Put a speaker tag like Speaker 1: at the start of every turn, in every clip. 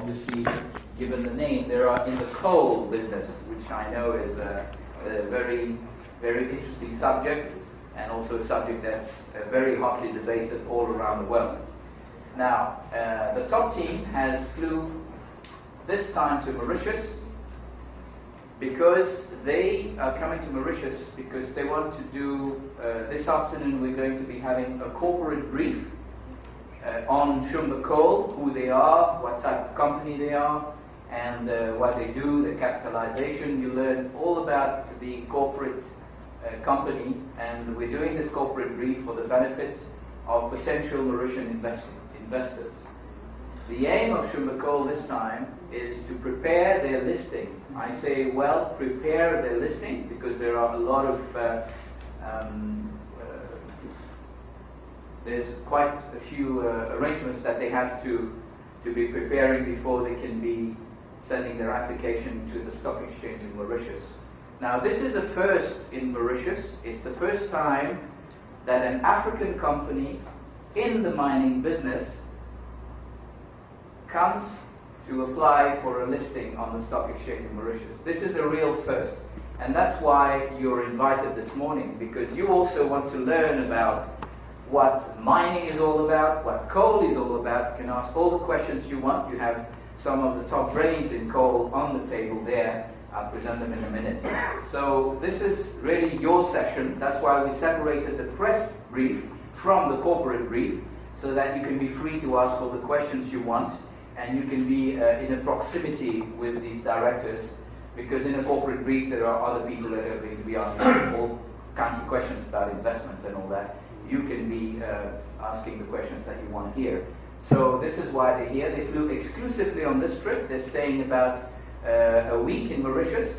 Speaker 1: obviously, given the name, they are in the coal business, which I know is a very, very interesting subject, and also a subject that's very hotly debated all around the world. Now, the top team has flew this time to Mauritius because they are coming to Mauritius because they want to do, this afternoon we're going to be having a corporate brief on Shumba Coal, who they are, what type of company they are, and what they do, the capitalization. You learn all about the corporate company, and we're doing this corporate brief for the benefit of potential Mauritian investors. The aim of Shumba Coal this time is to prepare their listing. I say, well, prepare their listing, because there are a lot of there's quite a few arrangements that they have to be preparing before they can be sending their application to the stock exchange in Mauritius. Now, this is a first in Mauritius. It's the first time that an African company in the mining business comes to apply for a listing on the stock exchange in Mauritius. This is a real first, and that's why you're invited this morning, because you also want to learn about what mining is all about, what coal is all about. You can ask all the questions you want. You have some of the top brains in coal on the table there. I'll present them in a minute. So this is really your session. That's why we separated the press brief from the corporate brief, so that you can be free to ask all the questions you want, and you can be in a proximity with these directors, because in a corporate brief there are other people that are going to be asking all kinds of questions about investments and all that. You can be asking the questions that you want to hear. So this is why they're here. They flew exclusively on this trip. They're staying about a week in Mauritius.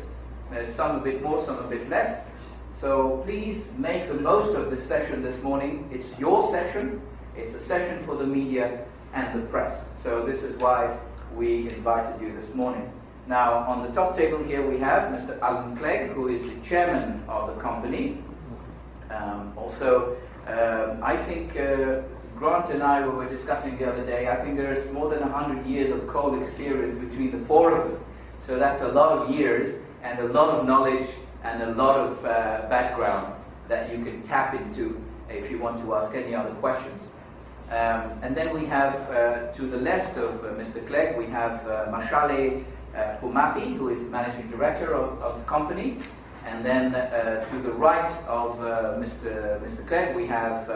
Speaker 1: Some a bit more, some a bit less. So please make the most of this session this morning. It's your session. It's a session for the media and the press. So this is why we invited you this morning. Now, on the top table here we have Mr. Alan Clegg, who is the chairman of the company. I think Grant and I were discussing the other day, I think there is more than 100 years of coal experience between the four of them. So that's a lot of years and a lot of knowledge and a lot of background that you can tap into if you want to ask any other questions. And then we have, to the left of Mr. Clegg, we have Mashale Pumapi, who is the managing director of the company. And then to the right of Mr. Clegg, we have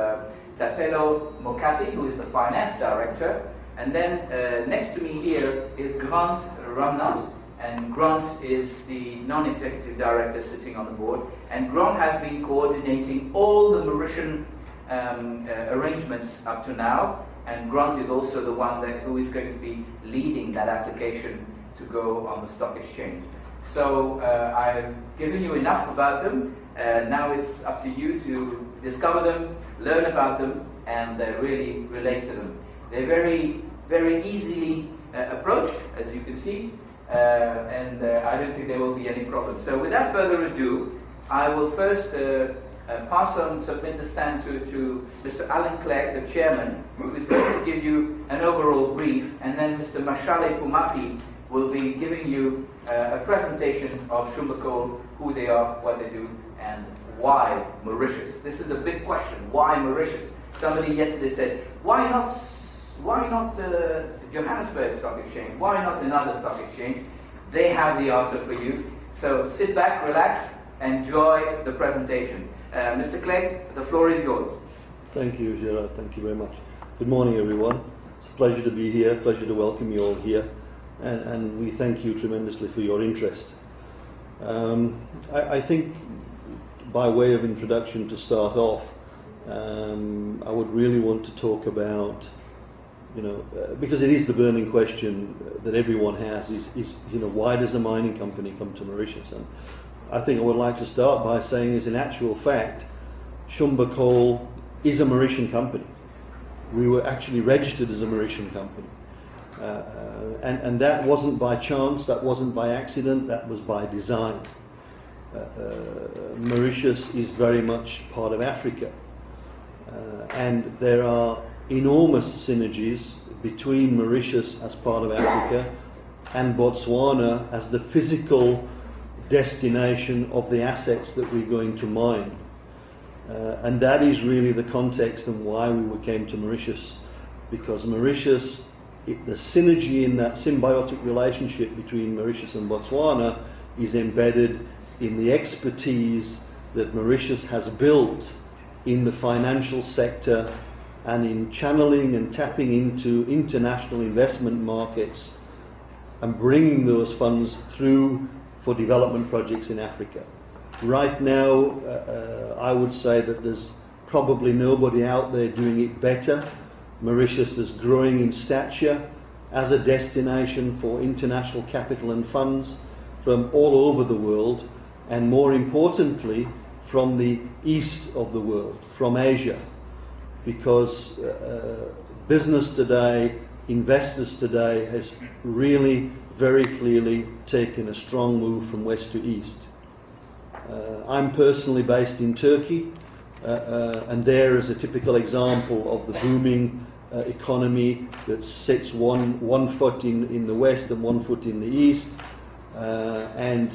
Speaker 1: Tapelo Mokati, who is the finance director. And then next to me here is Grant Ramnat, and Grant is the non-executive director sitting on the board. And Grant has been coordinating all the Mauritian arrangements up to now, and Grant is also the one who is going to be leading that application to go on the stock exchange. So I've given you enough about them. Now it's up to you to discover them, learn about them, and really relate to them. They're very, very easily approached, as you can see, and I don't think there will be any problem. So without further ado, I will first submit the stand to Mr. Alan Clegg, the chairman, who is going to give you an overall brief, and then Mr. Mashale Pumapi will be giving you a presentation of Shumba Coal, who they are, what they do, and why Mauritius. This is a big question. Why Mauritius? Somebody yesterday said, why not Johannesburg Stock Exchange? Why not another stock exchange? They have the answer for you. So sit back, relax, enjoy the presentation. Mr. Clegg, the floor is yours.
Speaker 2: Thank you, Gerard. Thank you very much. Good morning, everyone. It's a pleasure to be here. Pleasure to welcome you all here. And we thank you tremendously for your interest. I think, by way of introduction to start off, I would really want to talk about, because it is the burning question that everyone has, is why does a mining company come to Mauritius? And I think I would like to start by saying, is in actual fact, Shumba Coal is a Mauritian company. We were actually registered as a Mauritian company. And that wasn't by chance, that wasn't by accident, that was by design. Mauritius is very much part of Africa, and there are enormous synergies between Mauritius as part of Africa and Botswana as the physical destination of the assets that we're going to mine. And that is really the context and why we came to Mauritius, because Mauritius, the synergy in that symbiotic relationship between Mauritius and Botswana is embedded in the expertise that Mauritius has built in the financial sector and in channeling and tapping into international investment markets and bringing those funds through for development projects in Africa. Right now, I would say that there's probably nobody out there doing it better. Mauritius is growing in stature as a destination for international capital and funds from all over the world, and more importantly, from the east of the world, from Asia. Because business today, investors today, has really very clearly taken a strong move from west to east. I'm personally based in Turkey, and there is a typical example of the booming economy that sits one foot in the west and 1 foot in the east. And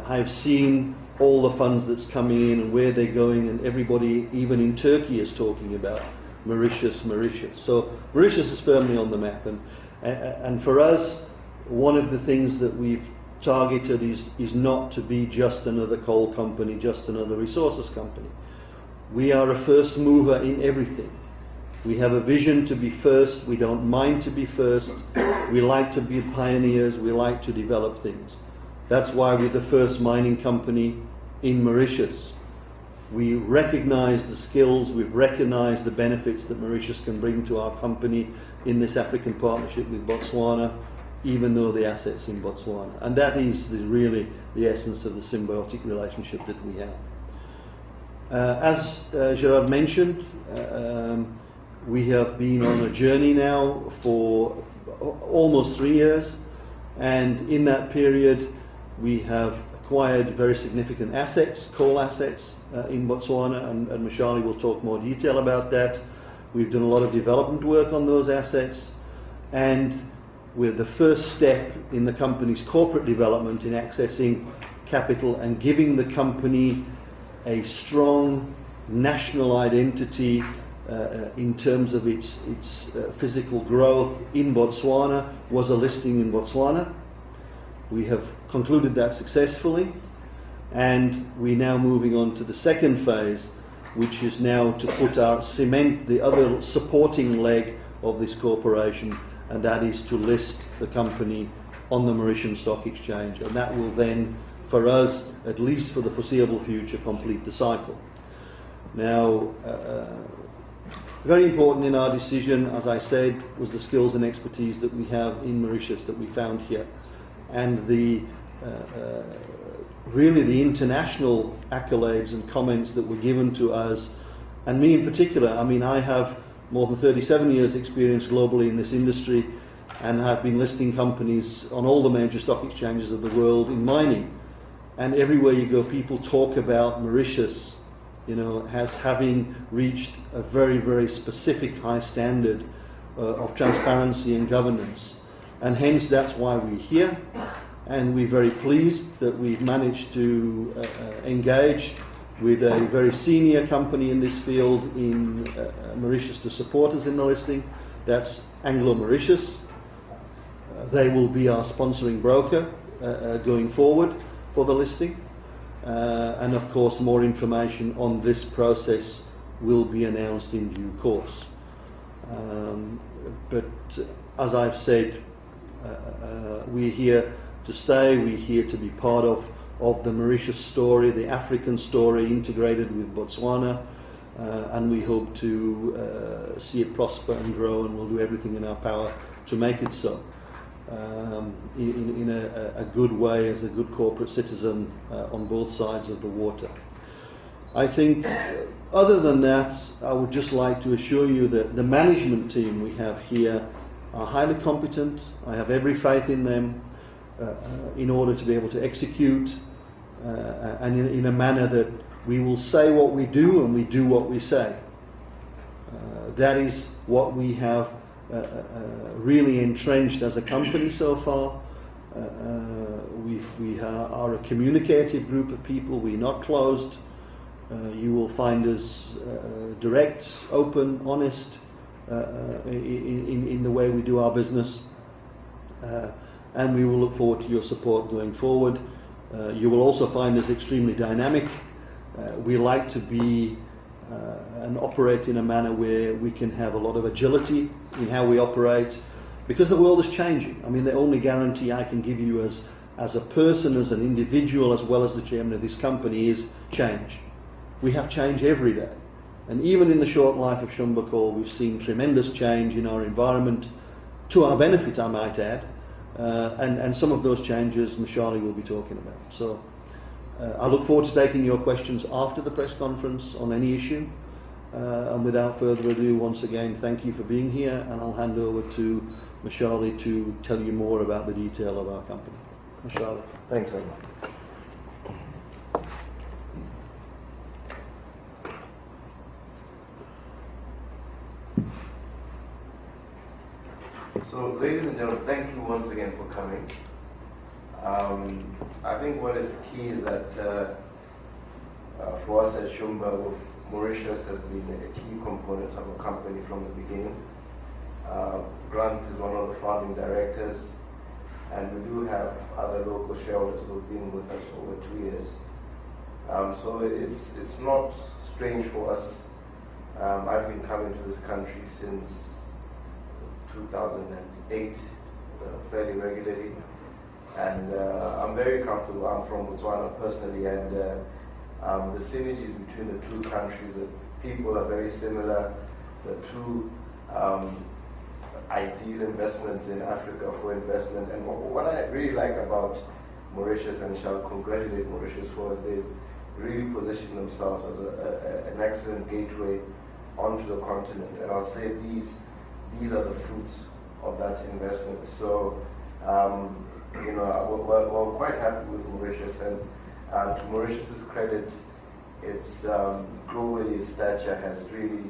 Speaker 2: I've seen all the funds that's coming in and where they're going, and everybody, even in Turkey, is talking about Mauritius, Mauritius. So Mauritius is firmly on the map, and for us, one of the things that we've targeted is not to be just another coal company, just another resources company. We are a first mover in everything. We have a vision to be first. We don't mind to be first. We like to be pioneers. We like to develop things. That's why we're the first mining company in Mauritius. We recognize the skills, we've recognized the benefits that Mauritius can bring to our company in this African partnership with Botswana, even though the assets in Botswana. And that is really the essence of the symbiotic relationship that we have. As Gerard mentioned, we have been on a journey now for almost 3 years, and in that period we have acquired very significant assets, coal assets in Botswana, and Mashali will talk more detail about that. We've done a lot of development work on those assets, and we're the first step in the company's corporate development in accessing capital and giving the company a strong national identity in terms of its physical growth in Botswana, was a listing in Botswana. We have concluded that successfully, and we're now moving on to the second phase, which is now to put our cement, the other supporting leg of this corporation, and that is to list the company on the Mauritian Stock Exchange, and that will then, for us, at least for the foreseeable future, complete the cycle. Now, very important in our decision, as I said, was the skills and expertise that we have in Mauritius that we found here, and really the international accolades and comments that were given to us, and me in particular. I mean, I have more than 37 years experience globally in this industry, and have been listing companies on all the major stock exchanges of the world in mining, and everywhere you go people talk about Mauritius, you know, as having reached a very, very specific high standard of transparency and governance, and hence that's why we're here. And we're very pleased that we've managed to engage with a very senior company in this field in Mauritius to support us in the listing. That's Anglo-Mauritius. They will be our sponsoring broker going forward for the listing. And of course, more information on this process will be announced in due course. But as I've said, we're here to stay, we're here to be part of the Mauritius story, the African story integrated with Botswana, and we hope to see it prosper and grow, and we'll do everything in our power to make it so, in a good way, as a good corporate citizen on both sides of the water. I think, other than that, I would just like to assure you that the management team we have here are highly competent. I have every faith in them in order to be able to execute and in a manner that we will say what we do and we do what we say. That is what we have really entrenched as a company so far. We are a communicative group of people. We're not closed. You will find us direct, open, honest in the way we do our business, and we will look forward to your support going forward. You will also find us extremely dynamic. We like to be and operate in a manner where we can have a lot of agility in how we operate, because the world is changing. I mean, the only guarantee I can give you as a person, as an individual, as well as the chairman of this company, is change. We have change every day. And even in the short life of Shumba Coal, we've seen tremendous change in our environment, to our benefit, I might add. And some of those changes Mashali will be talking about. So I look forward to taking your questions after the press conference on any issue. And without further ado, once again, thank you for being here, and I'll hand over to Mashali to tell you more about the detail of our company. Mashali.
Speaker 3: Thanks very much. So, ladies and gentlemen, thank you once again for coming. I think what is key is that for us at Shumba, Mauritius has been a key component of our company from the beginning. Grant is one of the founding directors, and we do have other local shareholders who have been with us for over 2 years. So it's not strange for us. I've been coming to this country since 2008, fairly regularly, and I'm very comfortable. I'm from Botswana personally, and the synergies between the two countries, the people are very similar. The two ideal investments in Africa for investment, and what I really like about Mauritius, and shall congratulate Mauritius for, they've really positioned themselves as an excellent gateway onto the continent, and I'll say these are the fruits of that investment. So, we're quite happy with Mauritius, and to Mauritius's credit, its globally stature has really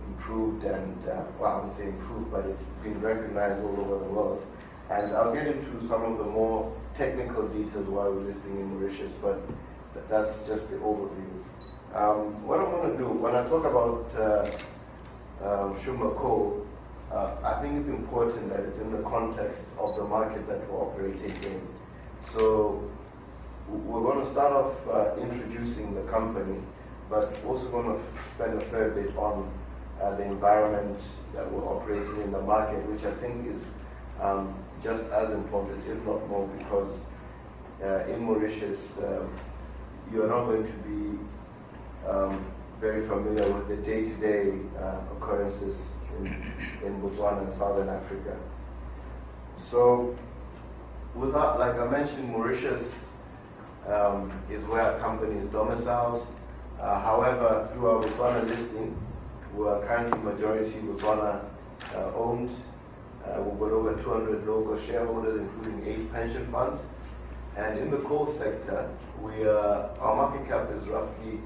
Speaker 3: improved, and well, I wouldn't say improved, but it's been recognized all over the world. And I'll get into some of the more technical details why we're listing in Mauritius, but that's just the overview. What I want to do when I talk about Shumba Coal, I think it's important that it's in the context of the market that we're operating in. So we're going to start off introducing the company, but also going to spend a fair bit on the environment that we're operating in, the market, which I think is just as important, if not more, because in Mauritius, you're not going to be very familiar with the day-to-day occurrences in Botswana and Southern Africa. So, without, like I mentioned, Mauritius is where our company is domiciled. However, through our Botswana listing, we are currently majority Botswana owned. We've got over 200 local shareholders, including 8 pension funds. And in the coal sector, our market cap is roughly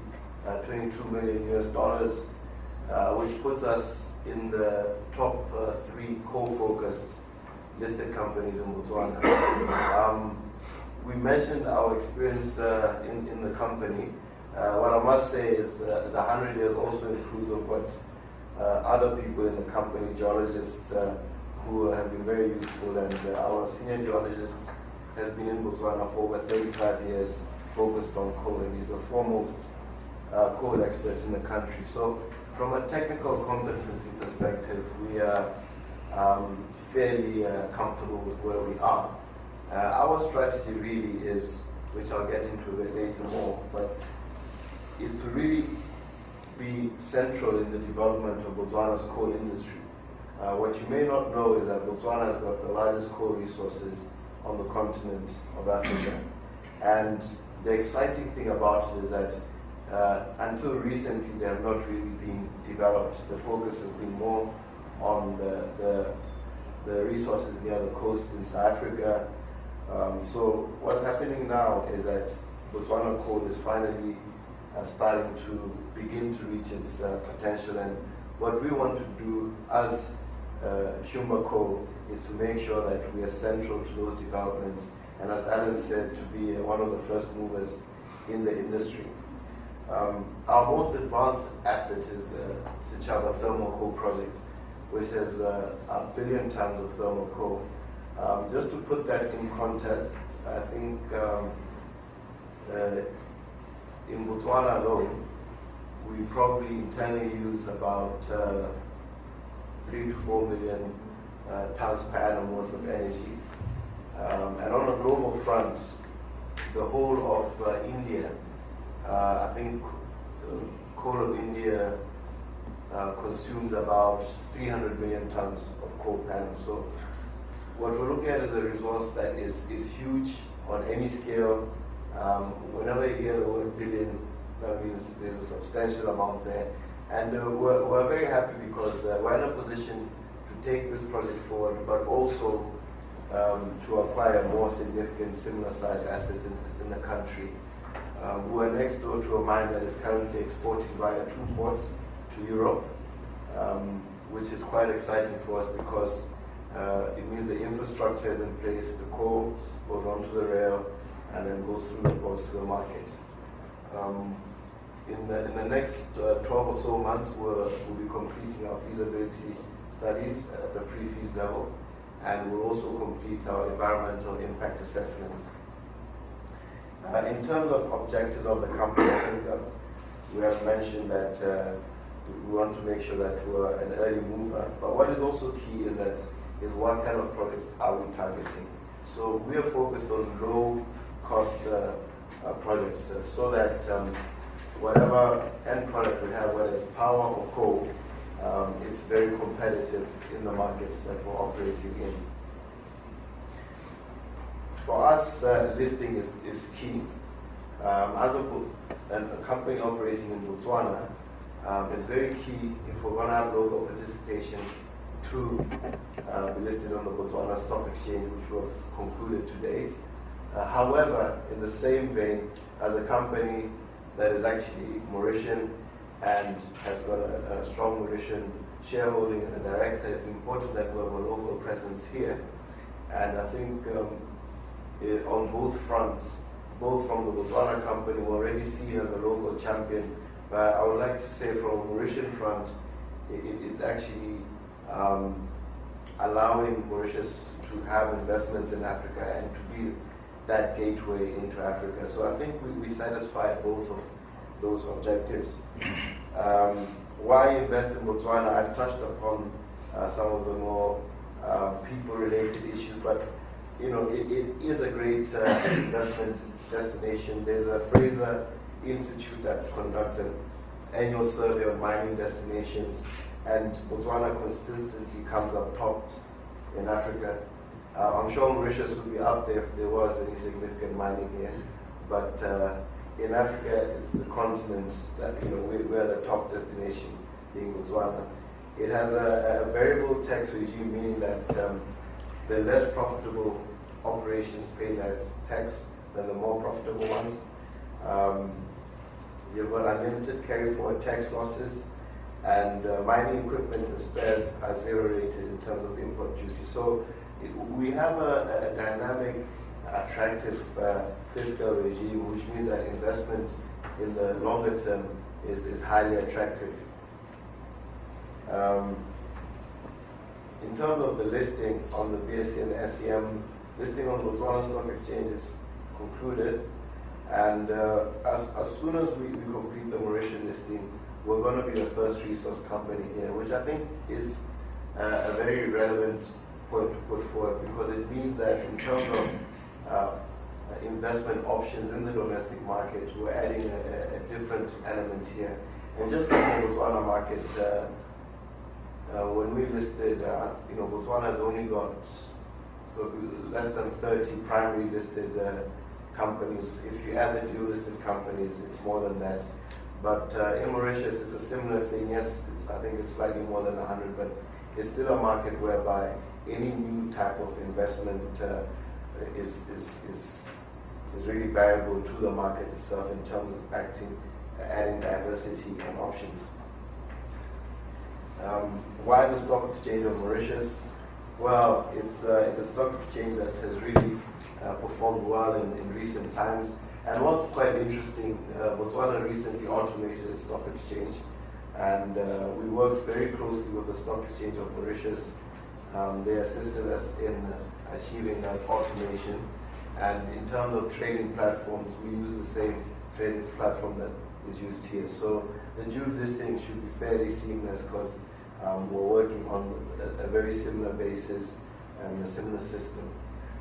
Speaker 3: $22 million US, which puts us in the top 3 coal-focused listed companies in Botswana. We mentioned our experience in the company. What I must say is the 100 years also includes of what other people in the company, geologists who have been very useful, and our senior geologist has been in Botswana for over 35 years, focused on coal, and he's the foremost coal experts in the country. So from a technical competency perspective, we are fairly comfortable with where we are. Our strategy really is, which I'll get into a bit later more, but is to really be central in the development of Botswana's coal industry. What you may not know is that Botswana has got the largest coal resources on the continent of Africa. And the exciting thing about it is that until recently they have not really been developed. The focus has been more on the resources near the coast in South Africa. So what's happening now is that Botswana coal is finally starting to begin to reach its potential, and what we want to do as Shumba Coal is to make sure that we are central to those developments, and as Alan said, to be one of the first movers in the industry. Our most advanced asset is the Sechaba Thermal Coal Project, which has 1 billion tons of thermal coal. Just to put that in context, I think in Botswana alone, we probably internally use about 3 to 4 million tons per annum worth of energy. And on a global front, the whole of India, I think coal of India consumes about 300 million tons of coal per annum. So what we're looking at is a resource that is huge on any scale. Whenever you hear the word billion, that means there's a substantial amount there. And we're very happy because we're in a position to take this project forward, but also to acquire more significant similar-sized assets in the country. We're next door to a mine that is currently exporting via 2 ports to Europe, which is quite exciting for us because it means the infrastructure is in place, the coal goes onto the rail, and then goes through the ports to the market. In the next 12 or so months, we'll be completing our feasibility studies at the pre-feas level, and we'll also complete our environmental impact assessments. In terms of objectives of the company, I think we have mentioned that we want to make sure that we're an early mover. But what is also key is what kind of projects are we targeting? So we are focused on low-cost projects so that whatever end product we have, whether it's power or coal, it's very competitive in the markets that we're operating in. For us, listing is key. As a company operating in Botswana, it's very key if we're going to have local participation to be listed on the Botswana Stock Exchange, which we've concluded to date. However, in the same vein, as a company that is actually Mauritian and has got a strong Mauritian shareholding and a director, it's important that we have a local presence here. And I think on both fronts, both from the Botswana company, we're already seen as a local champion. But I would like to say from a Mauritian front, it's actually allowing Mauritius to have investments in Africa and to be that gateway into Africa. So I think we satisfy both of those objectives. Why invest in Botswana? I've touched upon some of the more people-related issues, but you know, it is a great investment destination. There's a Fraser Institute that conducts an annual survey of mining destinations, and Botswana consistently comes up tops in Africa. I'm sure Mauritius would be up there if there was any significant mining here, but in Africa, it's the continent that, you know, we're the top destination, being Botswana. It has a variable tax regime, meaning that the less profitable operations pay less tax than the more profitable ones. You've got unlimited carry forward tax losses, and mining equipment and spares are zero rated in terms of import duty. So we have a dynamic, attractive fiscal regime, which means that investment in the longer term is highly attractive. In terms of the listing on the BSE and the SEM, listing on the Botswana Stock Exchange is concluded, and as soon as we complete the Mauritian listing, we're going to be the first resource company here, which I think is a very relevant point to put forward, because it means that in terms of investment options in the domestic market, we're adding a different element here. And just like the Botswana market, when we listed, you know, Botswana has only got less than 30 primary listed companies. If you add the dual listed companies, it's more than that. But in Mauritius, it's a similar thing. Yes, I think it's slightly more than 100, but it's still a market whereby any new type of investment is really valuable to the market itself in terms of adding diversity and options. Why the stock exchange of Mauritius? Well, it's a stock exchange that has really performed well in recent times. And what's quite interesting, Botswana recently automated its stock exchange, and we worked very closely with the stock exchange of Mauritius. They assisted us in achieving that automation. And in terms of trading platforms, we use the same trading platform that is used here. So the dual listing should be fairly seamless because we're working on a very similar basis and a similar system.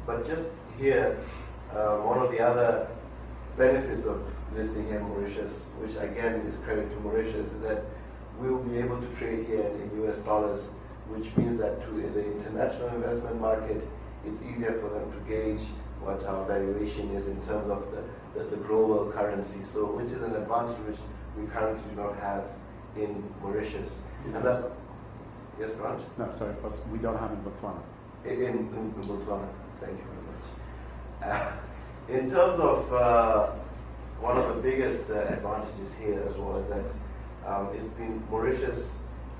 Speaker 3: But just here, one of the other benefits of listing here in Mauritius, which again is credit to Mauritius, is that we will be able to trade here in US dollars, which means that to the international investment market, it's easier for them to gauge what our valuation is in terms of the global currency. So, which is an advantage which we currently do not have in Mauritius. And that, yes, Grant?
Speaker 4: No, sorry, we don't have in Botswana.
Speaker 3: In Botswana, thank you very much. In terms of one of the biggest advantages here as well is that Mauritius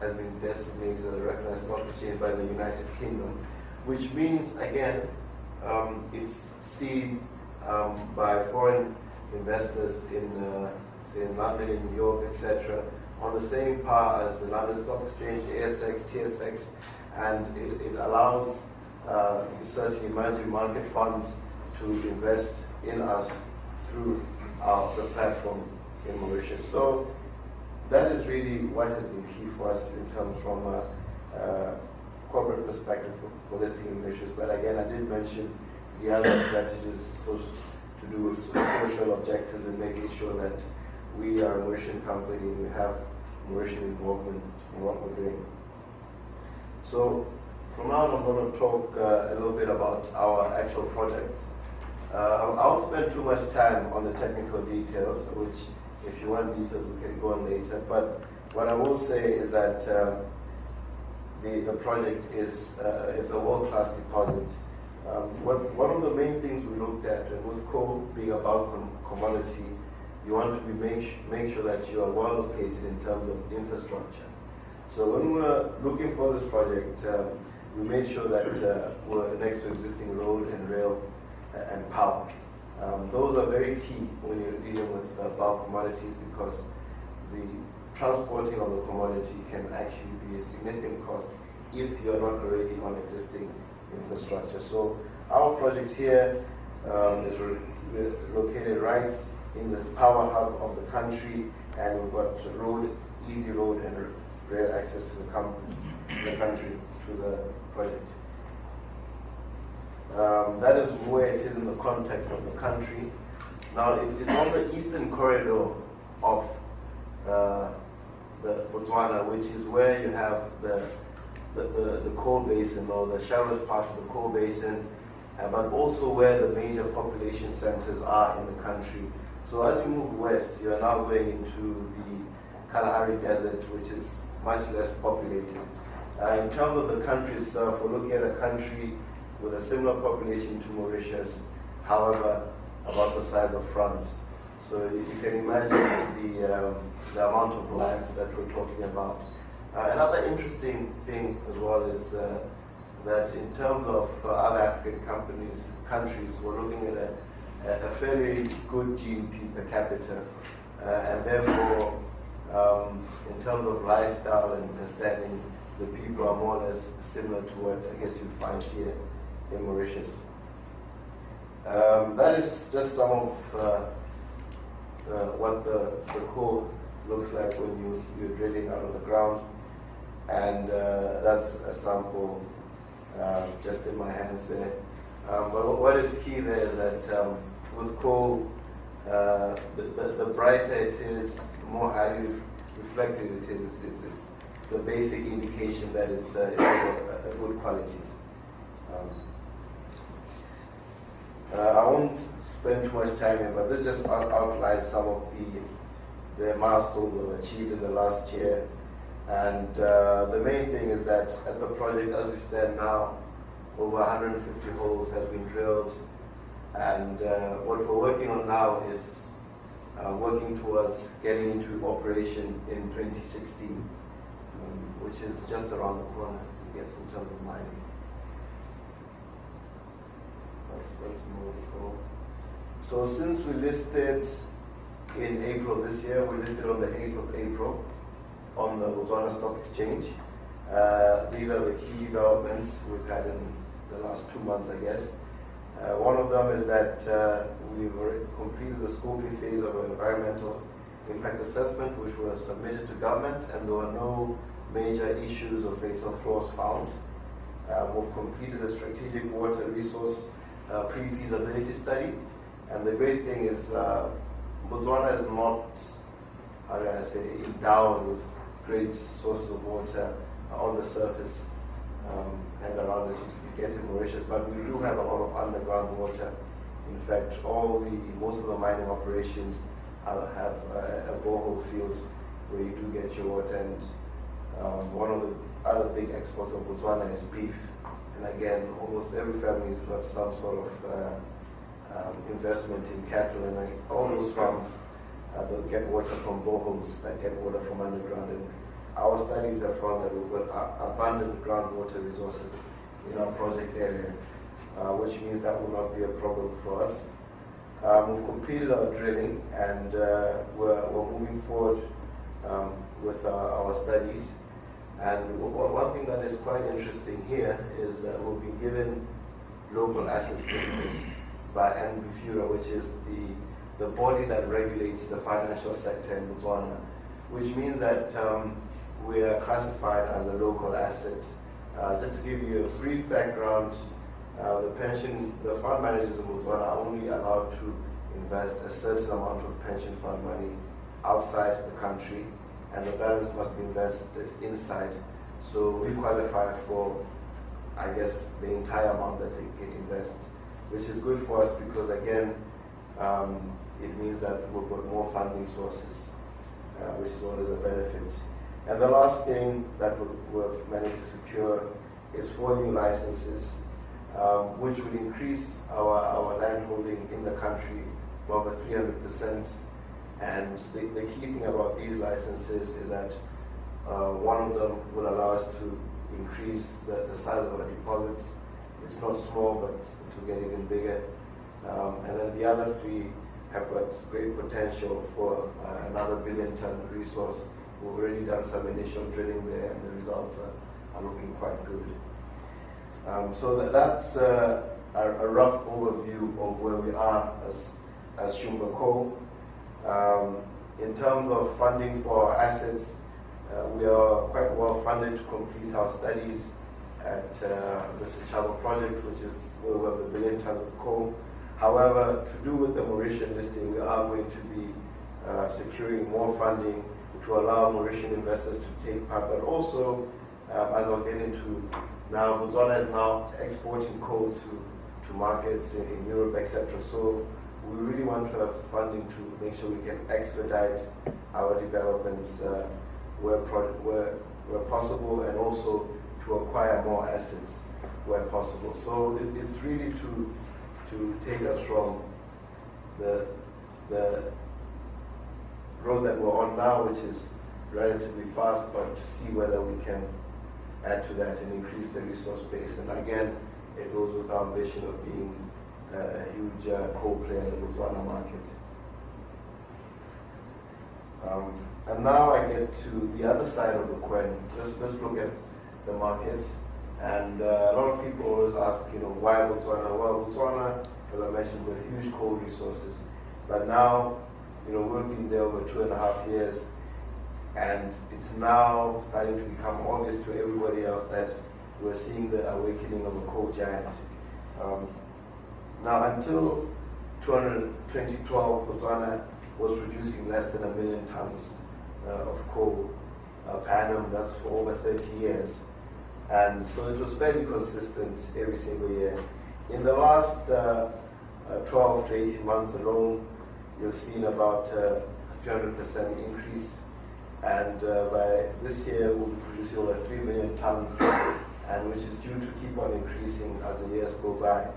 Speaker 3: has been designated as a recognized stock exchange by the United Kingdom, which means again it's seen by foreign investors in say in London, in New York, etc., on the same par as the London Stock Exchange, ASX, TSX, and it allows certain emerging market funds to invest in us through the platform in Mauritius. So that is really what has been key for us in terms from a corporate perspective for listing in Mauritius. But again, I did mention the other strategies to do with social objectives and making sure that we are a Mauritian company and we have Mauritian involvement in what we're doing. So from now on, I'm going to talk a little bit about our actual project. I won't spend too much time on the technical details, which if you want details we can go on later. But what I will say is that the project is it's a world-class deposit. One of the main things we looked at, and with coal being a bulk commodity, you want to make sure that you are well located in terms of infrastructure. So when we were looking for this project, we made sure that we're next to existing road and rail and power. Those are very key when you're dealing with bulk commodities, because the transporting of the commodity can actually be a significant cost if you're not already on existing infrastructure. So our project here is located right in the power hub of the country, and we've got easy road and rail access to the country through the project. That is where it is in the context of the country. Now, it's on the eastern corridor of the Botswana, which is where you have the coal basin, or the shallowest part of the coal basin, but also where the major population centers are in the country. So as you move west, you are now going into the Kalahari Desert, which is much less populated. In terms of the country itself, we're looking at a country with a similar population to Mauritius, however, about the size of France. So you can imagine the amount of land that we're talking about. Another interesting thing as well is that in terms of other African countries, we're looking at a fairly good GDP per capita, and therefore, in terms of lifestyle and standing, the people are more or less similar to what I guess you'd find here in Mauritius. That is just some of what the coal looks like when you're drilling out of the ground, and that's a sample just in my hands there. But what is key there is that with coal, the brighter it is, the more highly reflective it is. It's the basic indication that it's a good quality. I won't spend too much time here, but this just outlines some of the milestones that were achieved in the last year. And the main thing is that at the project, as we stand now, over 150 holes have been drilled, and what we're working on now is working towards getting into operation in 2016. which is just around the corner, I guess, in terms of mining. Let's move forward. So since we listed in April this year, we listed on the 8th of April on the Botswana Stock Exchange. These are the key developments we've had in the last 2 months, I guess. One of them is that we've already completed the scoping phase of an environmental impact assessment, which was submitted to government, and there were no major issues or fatal flaws found. We've completed a strategic water resource pre-feasibility study, and the great thing is Botswana is not, how can I say, endowed with great sources of water on the surface and around the city. Get to Mauritius, but we do have a lot of underground water. In fact, most of the mining operations have a borehole field where you do get your water. And one of the other big exports of Botswana is beef. And again, almost every family's got some sort of investment in cattle, and all those farms they'll get water from boreholes that get water from underground. And our studies have found that we've got abundant groundwater resources in our project area, which means that will not be a problem for us. We've completed our drilling, and we're moving forward with our studies. And one thing that is quite interesting here is that we'll be given local asset status by NBFURA, which is the body that regulates the financial sector in Botswana, which means that we are classified as a local asset. Just to give you a brief background, the fund managers in Botswana are only allowed to invest a certain amount of pension fund money outside the country, and the balance must be invested inside. So we qualify for, I guess, the entire amount that they can invest, which is good for us because, again, it means that we've got more funding sources, which is always a benefit. And the last thing that we've managed to secure is 4 new licenses, which will increase our land holding in the country by over 300%. And the key thing about these licenses is that one of them will allow us to increase the size of our deposits. It's not small, but to get even bigger. And then the other 3 have got great potential for another billion-ton resource. We've already done some initial drilling there, and the results are looking quite good. So that's a rough overview of where we are as Shumba Coal. In terms of funding for our assets, we are quite well funded to complete our studies at the Sechaba project, which is where we have 1 billion tons of coal. However, to do with the Mauritian listing, we are going to be securing more funding to allow Mauritian investors to take part, but also, as I'll get into now, Botswana is now exporting coal to markets in Europe, etc. So we really want to have funding to make sure we can expedite our developments where possible, and also to acquire more assets where possible. So it's really to take us from the road that we're on now, which is relatively fast, but to see whether we can add to that and increase the resource base. And again, it goes with our ambition of being a huge coal player in the Botswana market. And now I get to the other side of the coin. Let's look at the market. And a lot of people always ask, why Botswana? Well, Botswana, as I mentioned, got huge coal resources. But now, we've been there over 2.5 years, and it's now starting to become obvious to everybody else that we're seeing the awakening of a coal giant. Now, until 2012, Botswana was producing less than 1 million tons of coal per annum. That's for over 30 years. And so it was fairly consistent every single year. In the last 12 to 18 months alone, you've seen about a 300% increase, and by this year we'll be producing over 3 million tons, and which is due to keep on increasing as the years go by.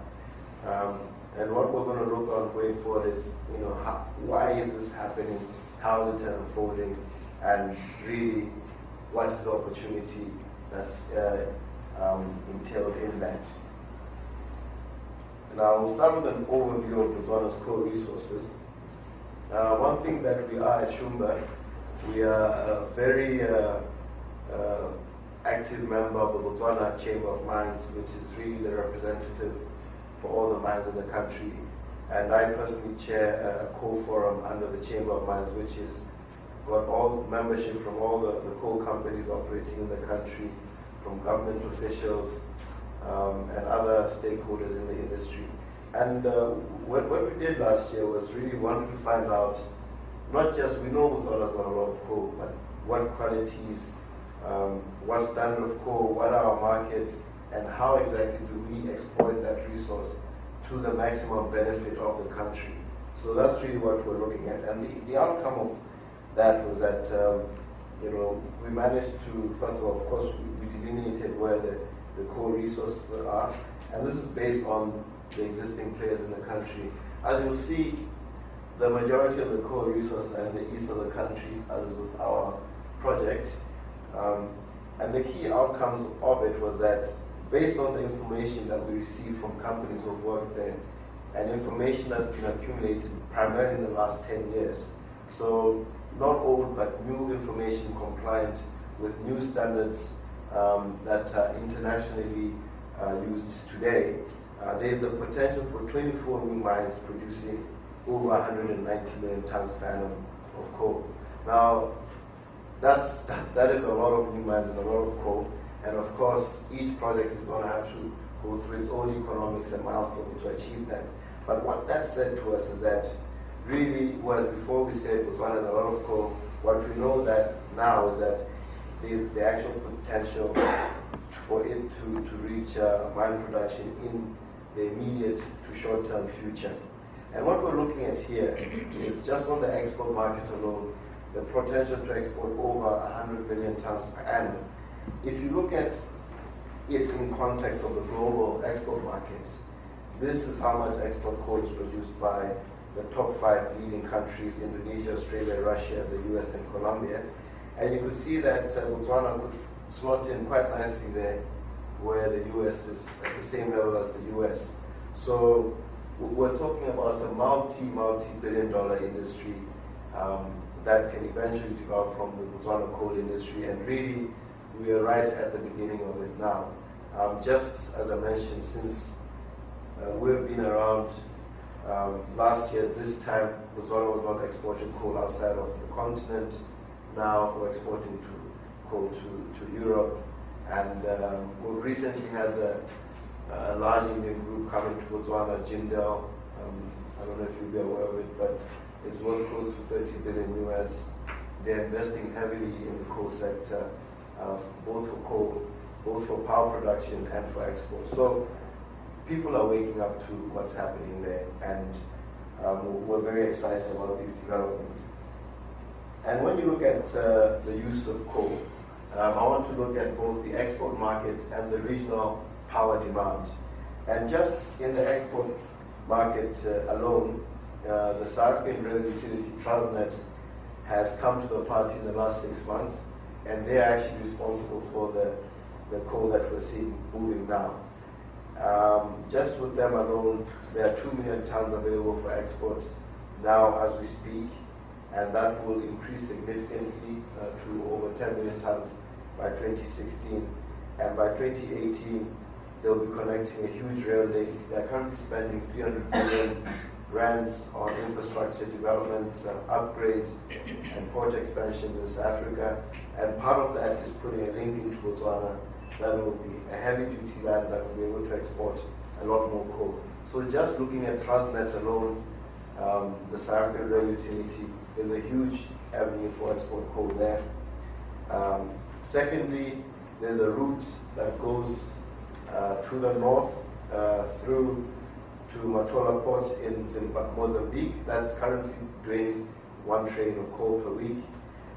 Speaker 3: And what we're going to look on going forward is, why is this happening? How is it unfolding? And really, what is the opportunity that's entailed in that. Now we'll start with an overview of Botswana's coal resources. One thing that we are at Shumba, we are a very active member of the Botswana Chamber of Mines, which is really the representative for all the mines in the country. And I personally chair a coal forum under the Chamber of Mines, which is got all membership from all the coal companies operating in the country, from government officials and other stakeholders in the industry. And what we did last year was really wanted to find out, not just, we know Botswana's got a lot of coal, but what qualities, what standard of coal, what are our markets, and how exactly do we exploit that resource to the maximum benefit of the country. So that's really what we're looking at. And the outcome of that was that we managed to, first of all, of course, we delineated where the coal resources are, and this is based on the existing players in the country. As you'll see, the majority of the coal resources are in the east of the country, as with our project. And the key outcomes of it was that, based on the information that we received from companies who have worked there, and information that's been accumulated primarily in the last 10 years, so not old but new information compliant with new standards that are internationally used today, there is the potential for 24 new mines producing over 190 million tons per annum of coal. Now, that is a lot of new mines and a lot of coal, and of course each project is going to have to go through its own economics and milestones to achieve that. But what that said to us is that really, well, before we said Botswana has a lot of coal, what we know that now is that the actual potential for it to reach mine production in the immediate to short-term future. And what we're looking at here is just on the export market alone, the potential to export over 100 million tons per annum. If you look at it in context of the global export markets, this is how much export coal is produced by the top 5 leading countries: Indonesia, Australia, Russia, the US, and Colombia. And you could see that Botswana could slot in quite nicely there, where the US is at the same level as the US. So we're talking about a multi-billion-dollar industry that can eventually develop from the Botswana coal industry, and really we are right at the beginning of it now. Just as I mentioned, since we've been around, last year this time Botswana was not exporting coal outside of the continent. Now we're exporting coal to Europe, and we've recently had a large Indian group coming to Botswana, Jindal. I don't know if you'll be aware of it, but it's worth close to $30 billion US. They're investing heavily in the coal sector, both for coal, both for power production and for export. So people are waking up to what's happening there, and we're very excited about these developments. And when you look at the use of coal, I want to look at both the export market and the regional power demand. And just in the export market alone, the South African rail utility Transnet has come to the party in the last 6 months, and they are actually responsible for the coal that we're seeing moving now. Just with them alone, there are 2 million tons available for export now as we speak, and that will increase significantly to over 10 million tons by 2016. And by 2018, they'll be connecting a huge rail link. They're currently spending 300 billion rands on infrastructure development, upgrades, and port expansions in South Africa. And part of that is putting a link into Botswana that will be a heavy-duty land that will be able to export a lot more coal. So just looking at Transnet alone, the South African rail utility, is a huge avenue for export coal there. Secondly, there's a route that goes to the north through to Matola Port in Mozambique. That's currently doing 1 train of coal per week.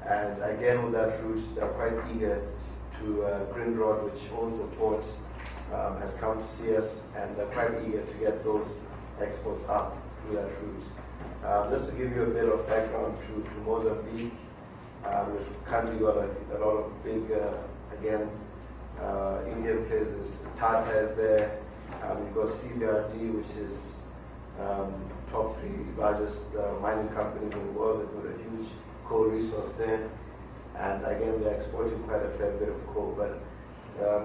Speaker 3: And again, with that route, they're quite eager to Grindrod, which owns the port, has come to see us, and they're quite eager to get those exports up through that route. Just to give you a bit of background to Mozambique, We've currently got a lot of big, again, Indian places. Tata is there. We've got CBRD, which is top 3 largest mining companies in the world. They've got a huge coal resource there. And again, they're exporting quite a fair bit of coal. But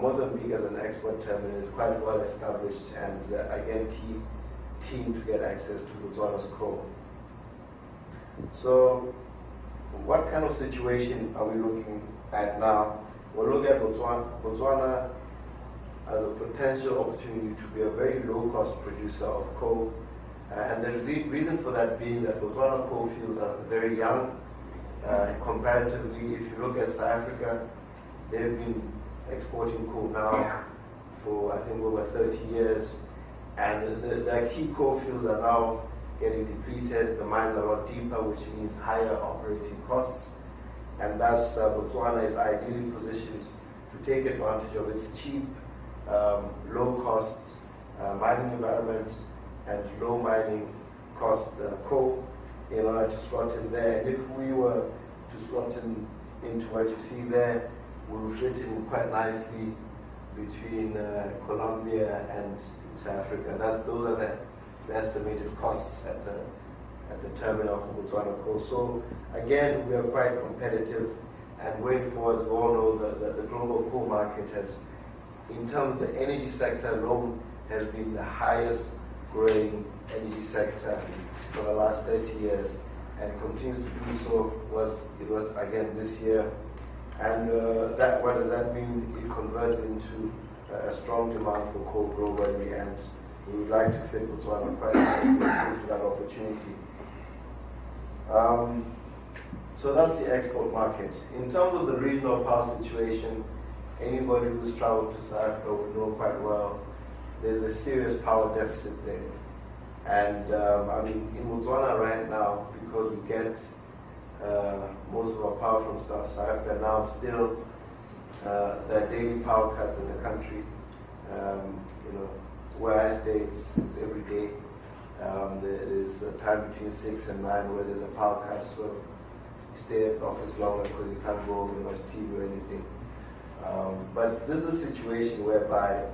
Speaker 3: Mozambique as an export terminal is quite well established and again keen to get access to Botswana's coal. So what kind of situation are we looking at now? We'll look at Botswana as a potential opportunity to be a very low-cost producer of coal. And there's the reason for that being that Botswana coal fields are very young. Comparatively, if you look at South Africa, they've been exporting coal now for I think over 30 years, and their key coal fields are now getting depleted. The mines are a lot deeper, which means higher operating costs, and thus Botswana is ideally positioned to take advantage of its cheap, low-cost mining environment and low mining cost coal in order to slot in there. And if we were to slot into what you see there, we will fit in quite nicely between Colombia and South Africa. Those are the estimated costs at the terminal for Botswana coal. So again, we are quite competitive, and going forward, we all know that the global coal market has, in terms of the energy sector alone, has been the highest growing energy sector for the last 30 years and continues to do so. It was again this year. And what does that mean? It converts into a strong demand for coal globally, and we would like to fit Botswana quite nicely into that opportunity. So that's the export market. In terms of the regional power situation, anybody who's traveled to South Africa would know quite well there's a serious power deficit there. And I mean, in Botswana right now, because we get most of our power from South Africa now, still there are daily power cuts in the country. You know, where I stay, it's every day. There is a time between 6 and 9 where there's a power cut, so you stay at the office longer because you can't go home and watch TV or anything. But this is a situation whereby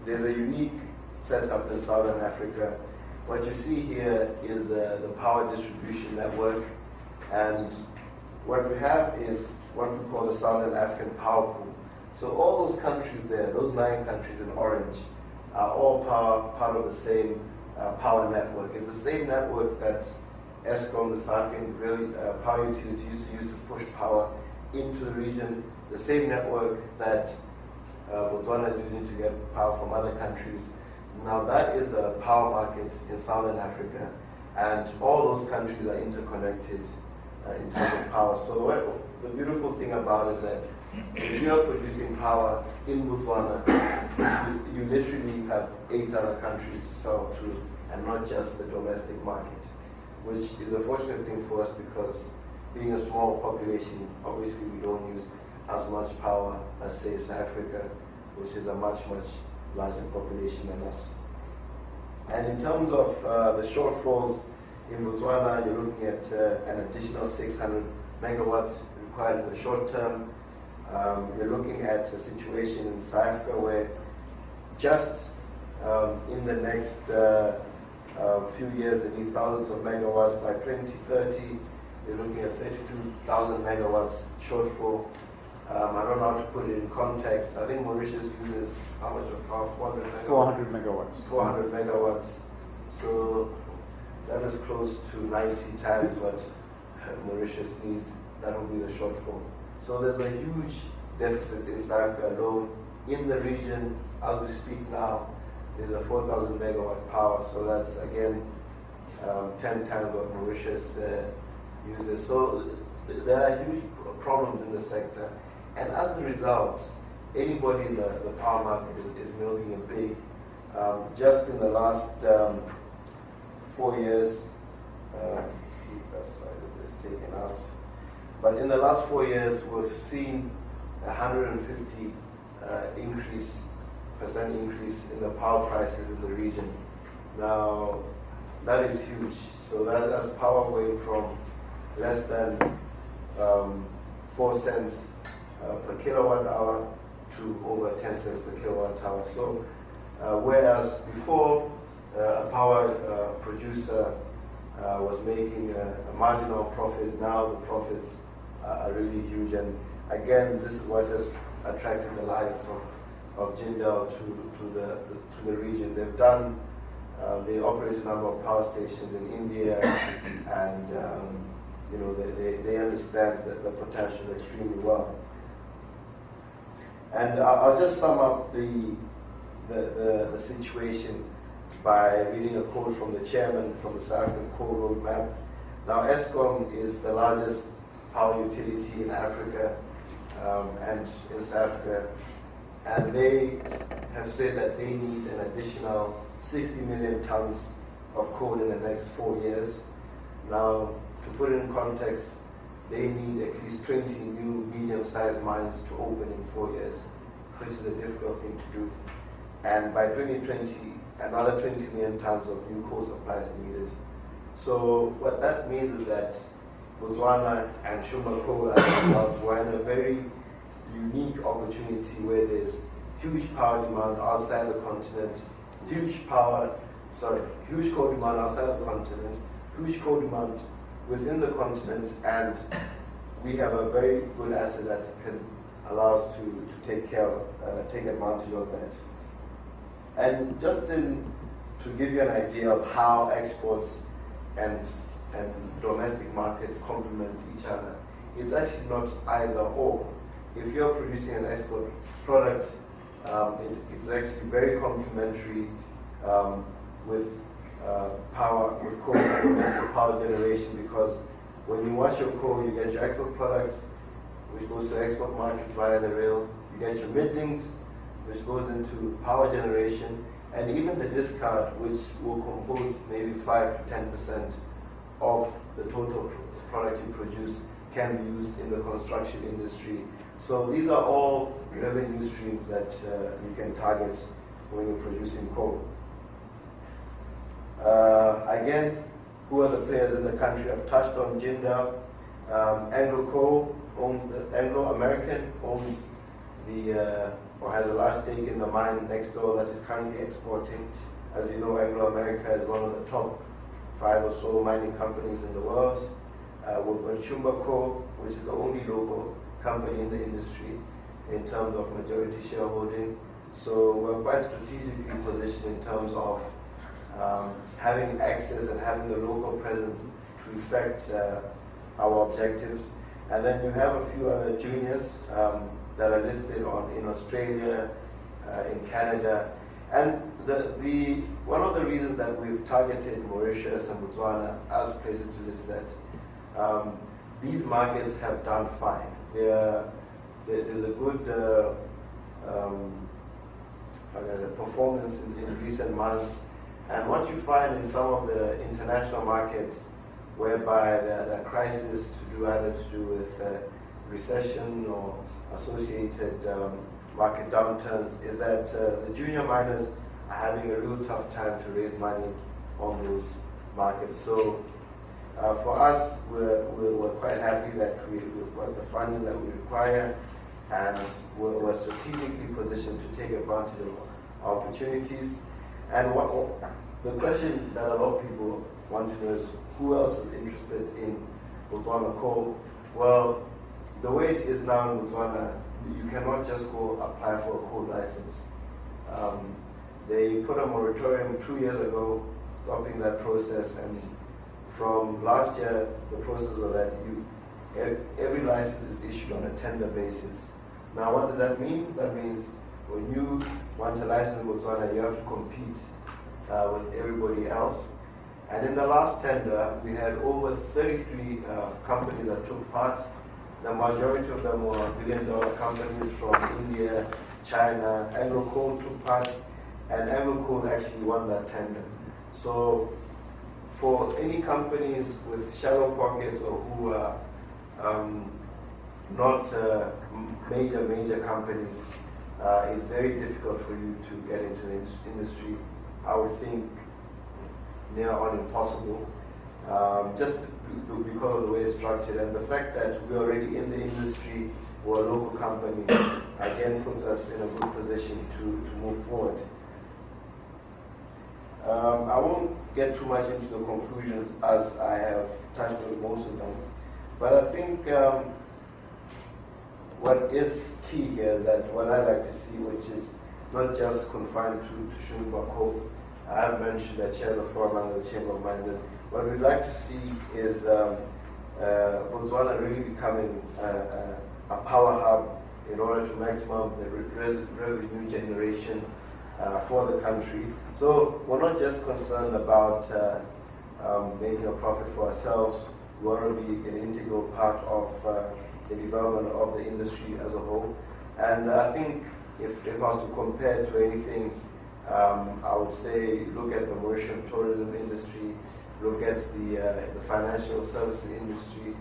Speaker 3: there's a unique setup in Southern Africa. What you see here is the power distribution network, and what we have is what we call the Southern African Power Pool. So all those countries there, those 9 countries in orange, are all part of the same power network. It's the same network that Eskom, the South African power utility, used to use to push power into the region, the same network that Botswana is using to get power from other countries. Now that is the power market in Southern Africa, and all those countries are interconnected in terms of power. So the beautiful thing about it is that if you are producing power in Botswana, you literally have 8 other countries to sell to, and not just the domestic market, which is a fortunate thing for us because being a small population, obviously we don't use as much power as, say, South Africa, which is a much, much larger population than us. And in terms of the shortfalls in Botswana, you're looking at an additional 600 megawatts required in the short term. You're looking at a situation in South Africa where just in the next few years they need thousands of megawatts. By 2030, you're looking at 32,000 megawatts shortfall. I don't know how to put it in context. I think Mauritius uses how much of power? 400 megawatts. 400 megawatts. So that is close to 90 times what Mauritius needs. That will be the shortfall. So there's a huge deficit in South Africa alone. In the region, as we speak now, there's a 4,000 megawatt power. So that's again 10 times what Mauritius uses. So there are huge problems in the sector. And as a result, anybody in the power market is milking it big. Just in the last 4 years, see, that's why it's taken out. But in the last 4 years, we've seen 150% increase in the power prices in the region. Now, that is huge. So that's power going from less than 4 cents per kilowatt hour to over 10 cents per kilowatt hour. So whereas before a power producer was making a marginal profit, now the profits are really huge. And again, this is what has attracted the likes of Jindal to the region. They've done, they operate a number of power stations in India, and you know, they understand the potential extremely well. And I'll just sum up the situation by reading a quote from the chairman from the South African Coal Roadmap. Now, Eskom is the largest power utility in Africa and in South Africa, and they have said that they need an additional 60 million tons of coal in the next 4 years. Now, to put it in context, they need at least 20 new medium-sized mines to open in 4 years, which is a difficult thing to do. And by 2020, another 20 million tons of new coal supply is needed. So what that means is that Botswana and Shumba Coal are in a very unique opportunity where there's huge power demand outside the continent, huge coal demand outside the continent, huge coal demand within the continent, and we have a very good asset that can allow us to take advantage of that. And just to give you an idea of how exports and domestic markets complement each other, it's actually not either or. If you're producing an export product, it's actually very complementary with coal and power generation, because when you wash your coal, you get your export products, which goes to export markets via the rail. You get your middlings, which goes into power generation, and even the discard, which will compose maybe 5 to 10% of the total product you produce, can be used in the construction industry. So these are all revenue streams that you can target when you're producing coal. Again, who are the players in the country? I've touched on Jindal. Anglo-American owns or has a large stake in the mine next door that is currently exporting. As you know, Anglo-America is one of the top 5 or so mining companies in the world. We've got Shumba Coal, which is the only local company in the industry in terms of majority shareholding. So we're quite strategically positioned in terms of having access and having the local presence to effect our objectives. And then you have a few other juniors that are listed in Australia, in Canada. And one of the reasons that we've targeted Mauritius and Botswana as places to list that, these markets have done fine. There's a good performance in recent months. And what you find in some of the international markets, whereby the crisis either to do with recession or associated market downturns, is that the junior miners are having a real tough time to raise money on those markets. So for us, we're quite happy that we've got the funding that we require, and we're strategically positioned to take advantage of opportunities. And the question that a lot of people want to know is, who else is interested in Botswana coal? Well, the way it is now in Botswana, you cannot just go apply for a coal license. They put a moratorium 2 years ago, stopping that process, and from last year, the process was that every license is issued on a tender basis. Now, what does that mean? That means when you want a license in Botswana, you have to compete with everybody else. And in the last tender, we had over 33 companies that took part. The majority of them were billion-dollar companies from India, China. Anglo Coal took part, and Anglo Coal actually won that tender. So for any companies with shallow pockets or who are not major companies, it's very difficult for you to get into the industry. I would think near on impossible. Just because of the way it's structured, and the fact that we're already in the industry, we're a local company, again puts us in a good position to move forward. I won't get too much into the conclusions as I have touched on most of them, but I think what is key here is that what I like to see, which is not just confined to Shumba Coal. I have mentioned that chair of the forum under the Chamber of Mines. What we'd like to see is Botswana really becoming a power hub in order to maximum the revenue generation for the country. So we're not just concerned about making a profit for ourselves. We want to be an integral part of the development of the industry as a whole. And I think if I was to compare to anything, I would say look at the Mauritian tourism industry, look at the financial services industry,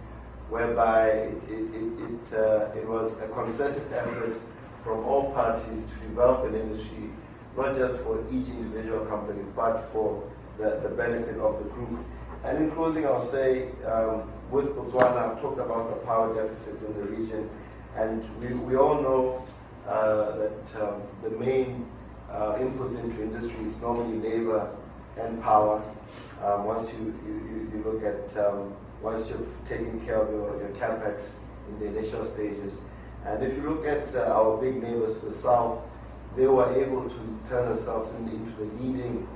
Speaker 3: whereby it was a concerted effort from all parties to develop an industry, not just for each individual company, but for the benefit of the group. And in closing, I'll say, with Botswana, I've talked about the power deficits in the region, and we all know that the main inputs into industry is normally labor and power. Once you look at, once you've taken care of your capex in the initial stages. And if you look at our big neighbors to the south, they were able to turn themselves into the leading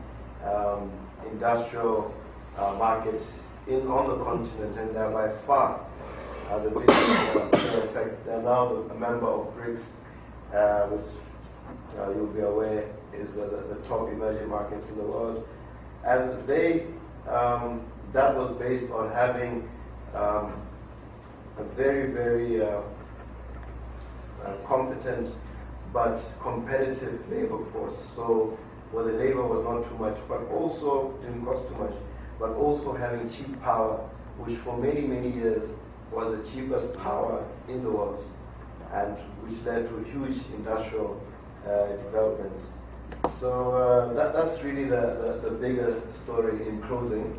Speaker 3: industrial markets on the continent, and they're by far the biggest player. In fact, they're now a member of BRICS, which you'll be aware is the top emerging markets in the world. And they, that was based on having a very, very competent but competitive labor force. So where the labor was not too much, but also didn't cost too much, but also having cheap power, which for many, many years was the cheapest power in the world, and which led to huge industrial development. So that's really the bigger story in closing.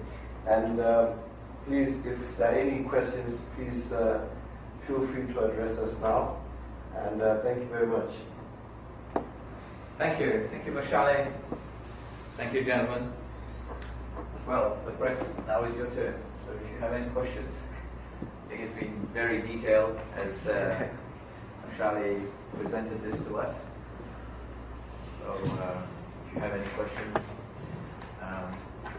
Speaker 3: And please, if there are any questions, please feel free to address us now. And thank you very much.
Speaker 1: Thank you. Thank you, Mashale. Thank you, gentlemen. Well, the press, now is your turn. So if you have any questions, I think it's been very detailed as Mashale presented this to us. So if you have any questions,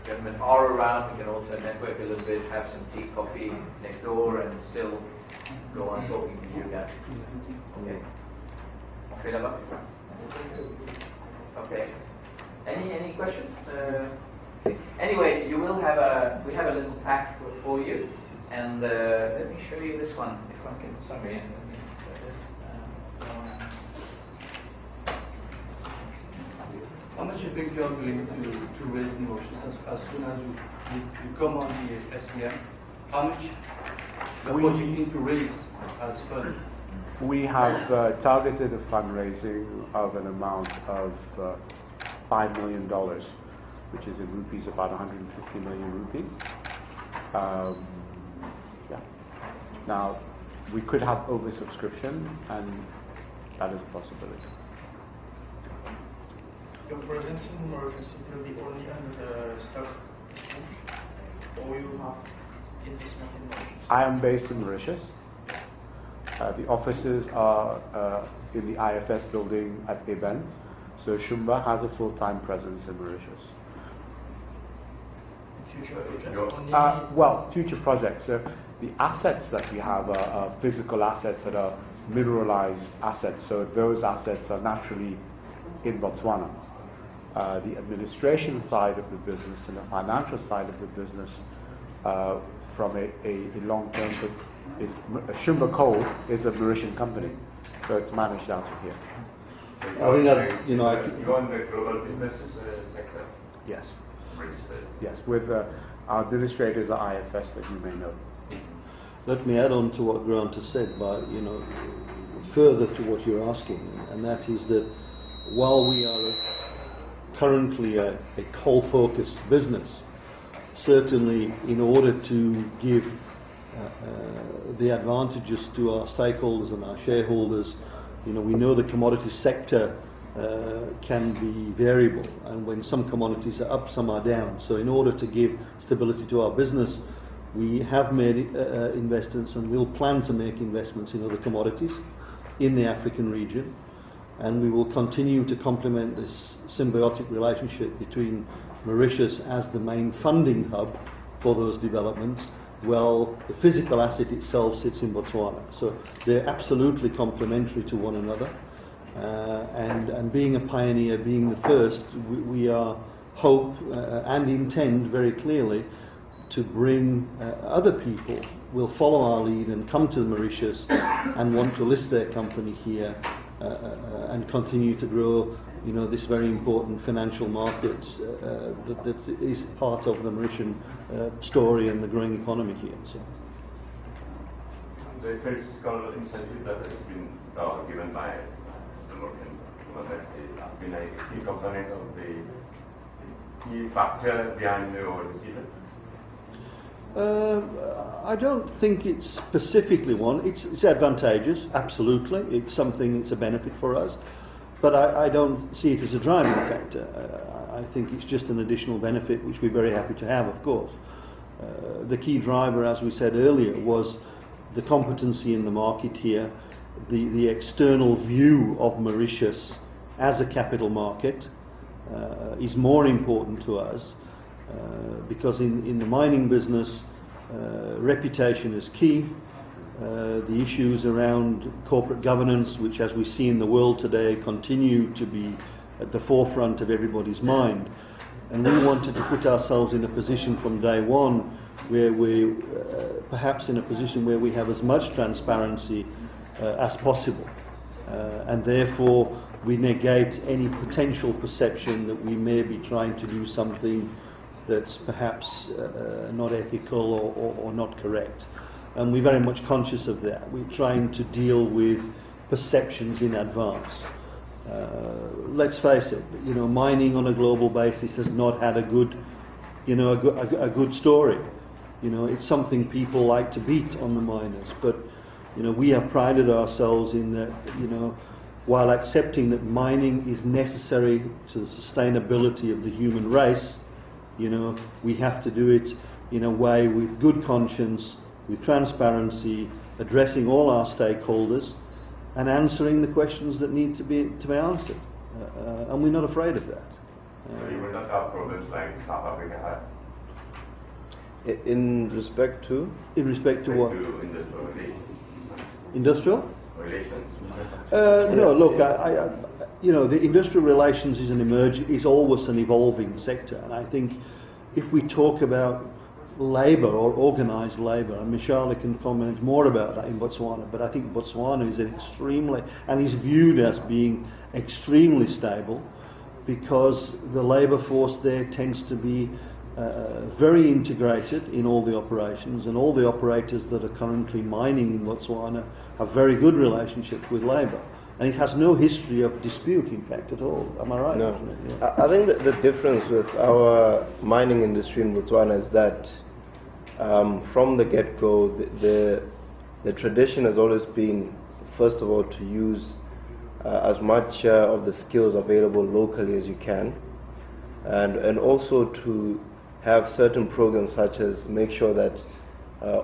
Speaker 1: gentlemen are around. We can also network a little bit, have some tea, coffee next door, and still go on talking to you guys. Okay. On fait là-bas. Okay. Any questions? Anyway, you will have we have a little pack for you, and let me show you this one if I can. Sorry, let me show this.
Speaker 5: How much you think you're going to raise in Mauritius as soon as you come on the SCM? How much you're projecting to raise as fund?
Speaker 4: We have targeted a fundraising of an amount of $5 million, which is in rupees about 150 million rupees. Yeah. Now, we could have oversubscription, and that is a possibility.
Speaker 6: Your presence in Mauritius will be only under the stock, or you have investment in Mauritius?
Speaker 4: I am based in Mauritius. The offices are in the IFS building at Eben. So Shumba has a full-time presence in Mauritius.
Speaker 6: Future projects?
Speaker 4: Well, future projects. So the assets that we have are physical assets that are mineralized assets. So those assets are naturally in Botswana. The administration side of the business and the financial side of the business from a long-term is Shumba Coal is a Mauritian company, so it's managed out of here.
Speaker 2: I think that,
Speaker 7: you're in the global business sector?
Speaker 4: Yes.
Speaker 7: Registered?
Speaker 4: Yes, with our administrators are IFS that you may know.
Speaker 2: let me add on to what Grant has said by, further to what you're asking, and that is that while we are currently a coal-focused business, certainly in order to give the advantages to our stakeholders and our shareholders, we know the commodity sector can be variable, and when some commodities are up, some are down. So in order to give stability to our business, we have made investments and will plan to make investments in other commodities in the African region, and we will continue to complement this symbiotic relationship between Mauritius as the main funding hub for those developments, while the physical asset itself sits in Botswana. So they're absolutely complementary to one another. And being a pioneer, being the first, we are hope and intend very clearly to bring other people will follow our lead and come to Mauritius and want to list their company here and continue to grow this very important financial market that is part of the Mauritian story and the growing economy here. So.
Speaker 7: The fiscal incentive that has been given by the Mauritian government has been a key component of the key factor behind the oil decision.
Speaker 2: I don't think it's specifically one. It's advantageous, absolutely. It's something, it's a benefit for us. But I don't see it as a driving factor. I think it's just an additional benefit which we're very happy to have, of course. The key driver, as we said earlier, was the competency in the market here, the external view of Mauritius as a capital market is more important to us. Because in the mining business, reputation is key. The issues around corporate governance, which as we see in the world today, continue to be at the forefront of everybody's mind. And we wanted to put ourselves in a position from day one where we perhaps in a position where we have as much transparency as possible. And therefore we negate any potential perception that we may be trying to do something that's perhaps not ethical or not correct. And we're very much conscious of that. We're trying to deal with perceptions in advance. Let's face it, mining on a global basis has not had a good, a good story. It's something people like to beat on the miners, but we have prided ourselves in that, while accepting that mining is necessary to the sustainability of the human race, we have to do it in a way with good conscience, with transparency, addressing all our stakeholders and answering the questions that need to be answered. And we're not afraid of that.
Speaker 7: So you will not have problems like South Africa had?
Speaker 3: In respect to?
Speaker 2: In respect to what?
Speaker 7: To industrial relations.
Speaker 2: Industrial?
Speaker 7: Relations.
Speaker 2: No, look, the industrial relations is always an evolving sector, and I think if we talk about labour or organised labour, and Michele can comment more about that in Botswana, but I think Botswana is is viewed as being extremely stable because the labour force there tends to be very integrated in all the operations, and all the operators that are currently mining in Botswana have very good relationships with labour. And it has no history of dispute, in fact, at all. Am I right?
Speaker 3: No.
Speaker 2: Yeah.
Speaker 3: I think that the difference with our mining industry in Botswana is that from the get-go, the tradition has always been, first of all, to use as much of the skills available locally as you can, and also to have certain programs such as make sure that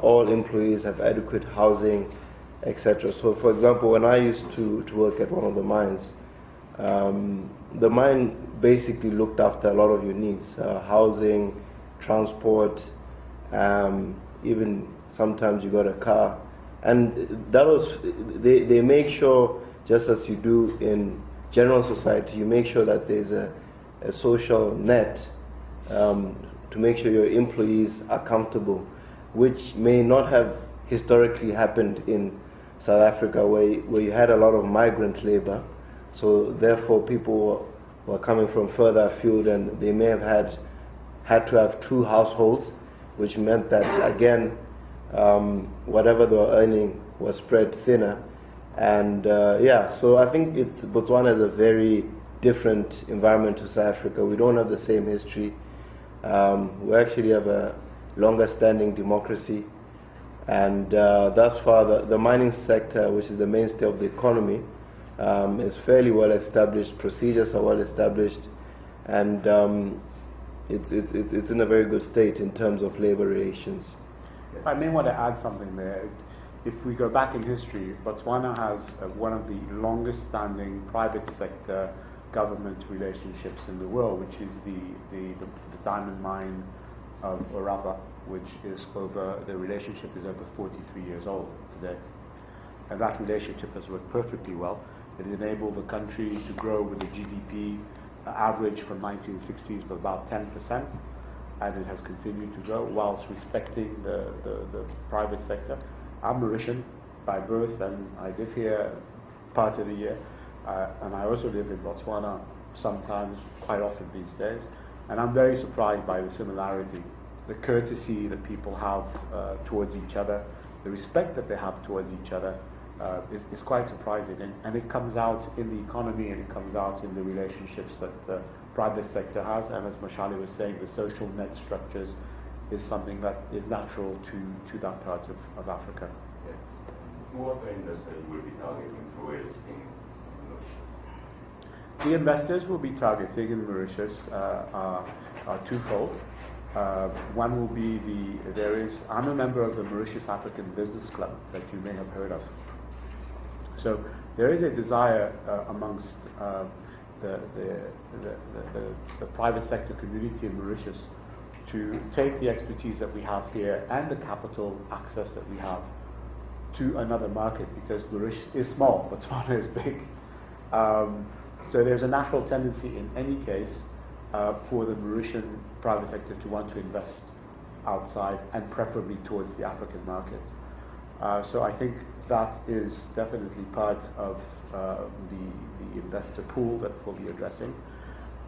Speaker 3: all employees have adequate housing, etc. So, for example, when I used to work at one of the mines, the mine basically looked after a lot of your needs, housing, transport, even sometimes you got a car, and that was they make sure, just as you do in general society, you make sure that there's a social net to make sure your employees are comfortable, which may not have historically happened in South Africa, where you had a lot of migrant labor, so therefore people were coming from further afield, and they may have had to have two households, which meant that again whatever they were earning was spread thinner. And so I think Botswana is a very different environment to South Africa. We don't have the same history. We actually have a longer standing democracy, and thus far the mining sector, which is the mainstay of the economy, is fairly well established, procedures are well established, and it's in a very good state in terms of labor relations.
Speaker 4: If I may want to add something there. If we go back in history, Botswana has one of the longest standing private sector government relationships in the world, which is the diamond mine of Orapa, which is the relationship is over 43 years old today. And that relationship has worked perfectly well. It enabled the country to grow with the GDP average from 1960s of about 10%, and it has continued to grow whilst respecting the private sector. I'm Mauritian by birth, and I live here part of the year, and I also live in Botswana sometimes, quite often these days, and I'm very surprised by the similarity, the courtesy that people have towards each other, the respect that they have towards each other is quite surprising, and it comes out in the economy, and it comes out in the relationships that the private sector has, and as Mashali was saying, the social net structures is something that is natural to that part of Africa.
Speaker 7: Yes. What investors will be targeting through listing in Mauritius?
Speaker 4: The investors will be targeting in Mauritius are twofold. One will be I'm a member of the Mauritius African Business Club that you may have heard of. So there is a desire amongst the private sector community in Mauritius to take the expertise that we have here and the capital access that we have to another market, because Mauritius is small, Botswana is big. So there's a natural tendency in any case for the Mauritian private sector to want to invest outside, and preferably towards the African market. So I think that is definitely part of the investor pool that we'll be addressing.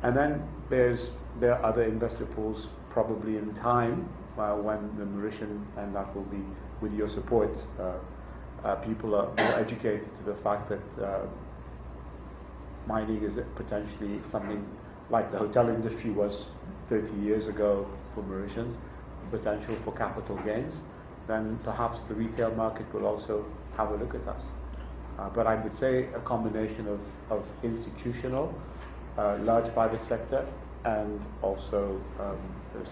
Speaker 4: And then there are other investor pools probably in time when the Mauritian, and that will be with your support, people are more educated to the fact that mining is potentially something like the hotel industry was 30 years ago for Mauritians, potential for capital gains, then perhaps the retail market will also have a look at us. But I would say a combination of institutional, large private sector, and also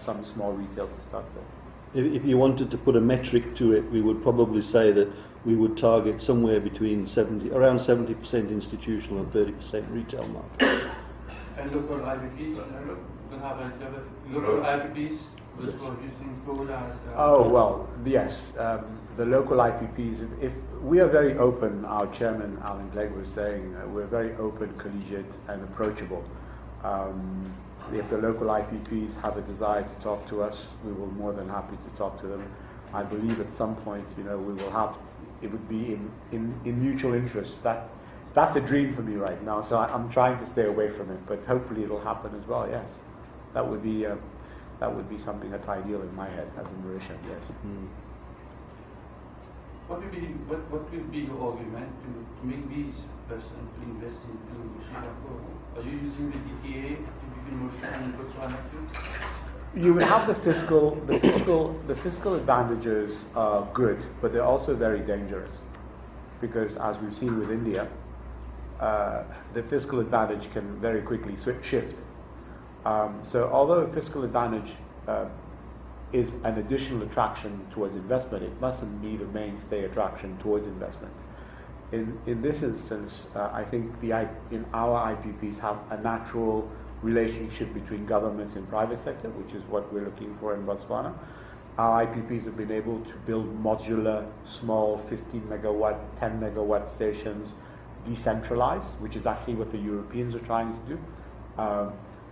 Speaker 4: some small retail to start with.
Speaker 2: If you wanted to put a metric to it, we would probably say that we would target somewhere between around 70% institutional and 30% retail market.
Speaker 5: And local IPPs, we'll have local IPPs which were using coal as...
Speaker 4: Oh, well, yes. The local IPPs, if we are very open, our chairman, Alan Clegg, was saying, we're very open, collegiate, and approachable. If the local IPPs have a desire to talk to us, we will be more than happy to talk to them. I believe at some point, we will have, it would be in mutual interest. That's a dream for me right now, so I'm trying to stay away from it, but hopefully it'll happen as well, yes. That would be something that's ideal in my head as a Mauritian, yes. Mm.
Speaker 5: What will be your argument to make these persons to invest into Shumba Coal? Are you using the DTA between Mauritius and Botswana too?
Speaker 4: You would have the fiscal advantages are good, but they're also very dangerous, because as we've seen with India, the fiscal advantage can very quickly shift. So although a fiscal advantage is an additional attraction towards investment, it mustn't be the mainstay attraction towards investment. In this instance, I think in our IPPs have a natural relationship between government and private sector, which is what we're looking for in Botswana. Our IPPs have been able to build modular, small 15 megawatt, 10 megawatt stations, decentralized, which is actually what the Europeans are trying to do.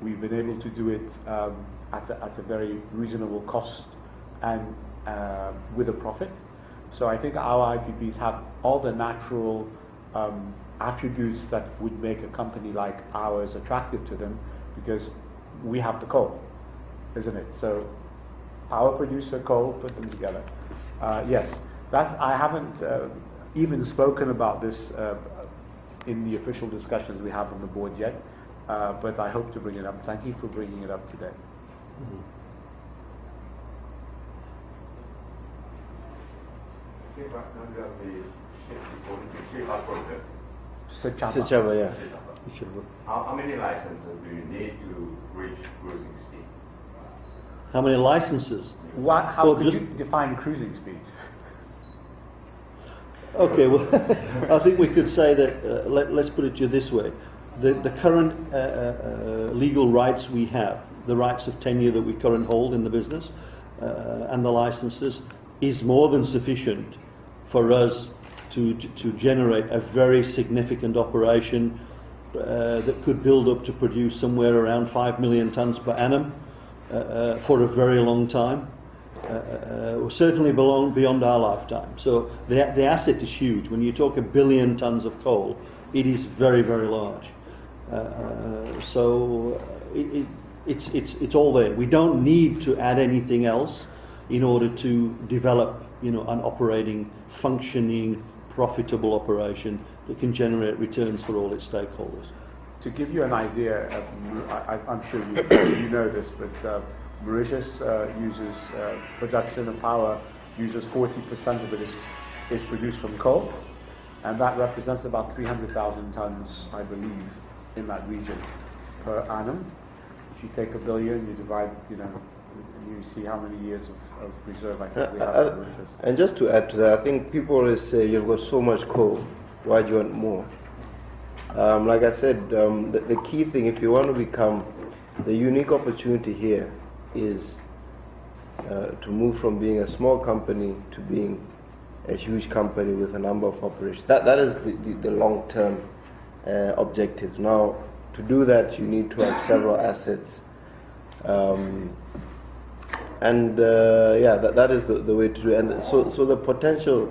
Speaker 4: We've been able to do it at a very reasonable cost and with a profit. So I think our IPPs have all the natural attributes that would make a company like ours attractive to them, because we have the coal, isn't it? So power producer, coal, put them together. Yes, I haven't even spoken about this in the official discussions we have on the board yet, but I hope to bring it up. Thank you for bringing it up today. Mm-hmm.
Speaker 7: think right now you have the Shiba project.
Speaker 3: Sechaba, yeah.
Speaker 7: How many licenses do you need to reach cruising speed?
Speaker 2: How many licenses?
Speaker 4: How
Speaker 2: Well,
Speaker 4: could
Speaker 2: just-
Speaker 4: you define cruising speed?
Speaker 2: Okay, well, I think we could say that, let's put it to you this way. The current legal rights we have, the rights of tenure that we currently hold in the business, and the licenses, is more than sufficient for us to generate a very significant operation that could build up to produce somewhere around 5 million tonnes per annum for a very long time. Certainly beyond our lifetime. So the asset is huge. When you talk 1 billion tonnes of coal, it is very, very large. So it's all there. We don't need to add anything else in order to develop, an operating, functioning, profitable operation that can generate returns for all its stakeholders.
Speaker 4: To give you an idea, I'm sure you know this, but Mauritius uses production of power, uses 40% of it is produced from coal, and that represents about 300,000 tons, I believe, in that region per annum. If you take 1 billion, you divide, you see how many years of reserve I think we have in Mauritius.
Speaker 3: And just to add to that, I think people always say you've got so much coal, why do you want more? Like I said, the key thing, if you want to become, the unique opportunity here is to move from being a small company to being a huge company with a number of operations. That is the long-term objective. Now, to do that, you need to have several assets. That is the way to do it. And so the potential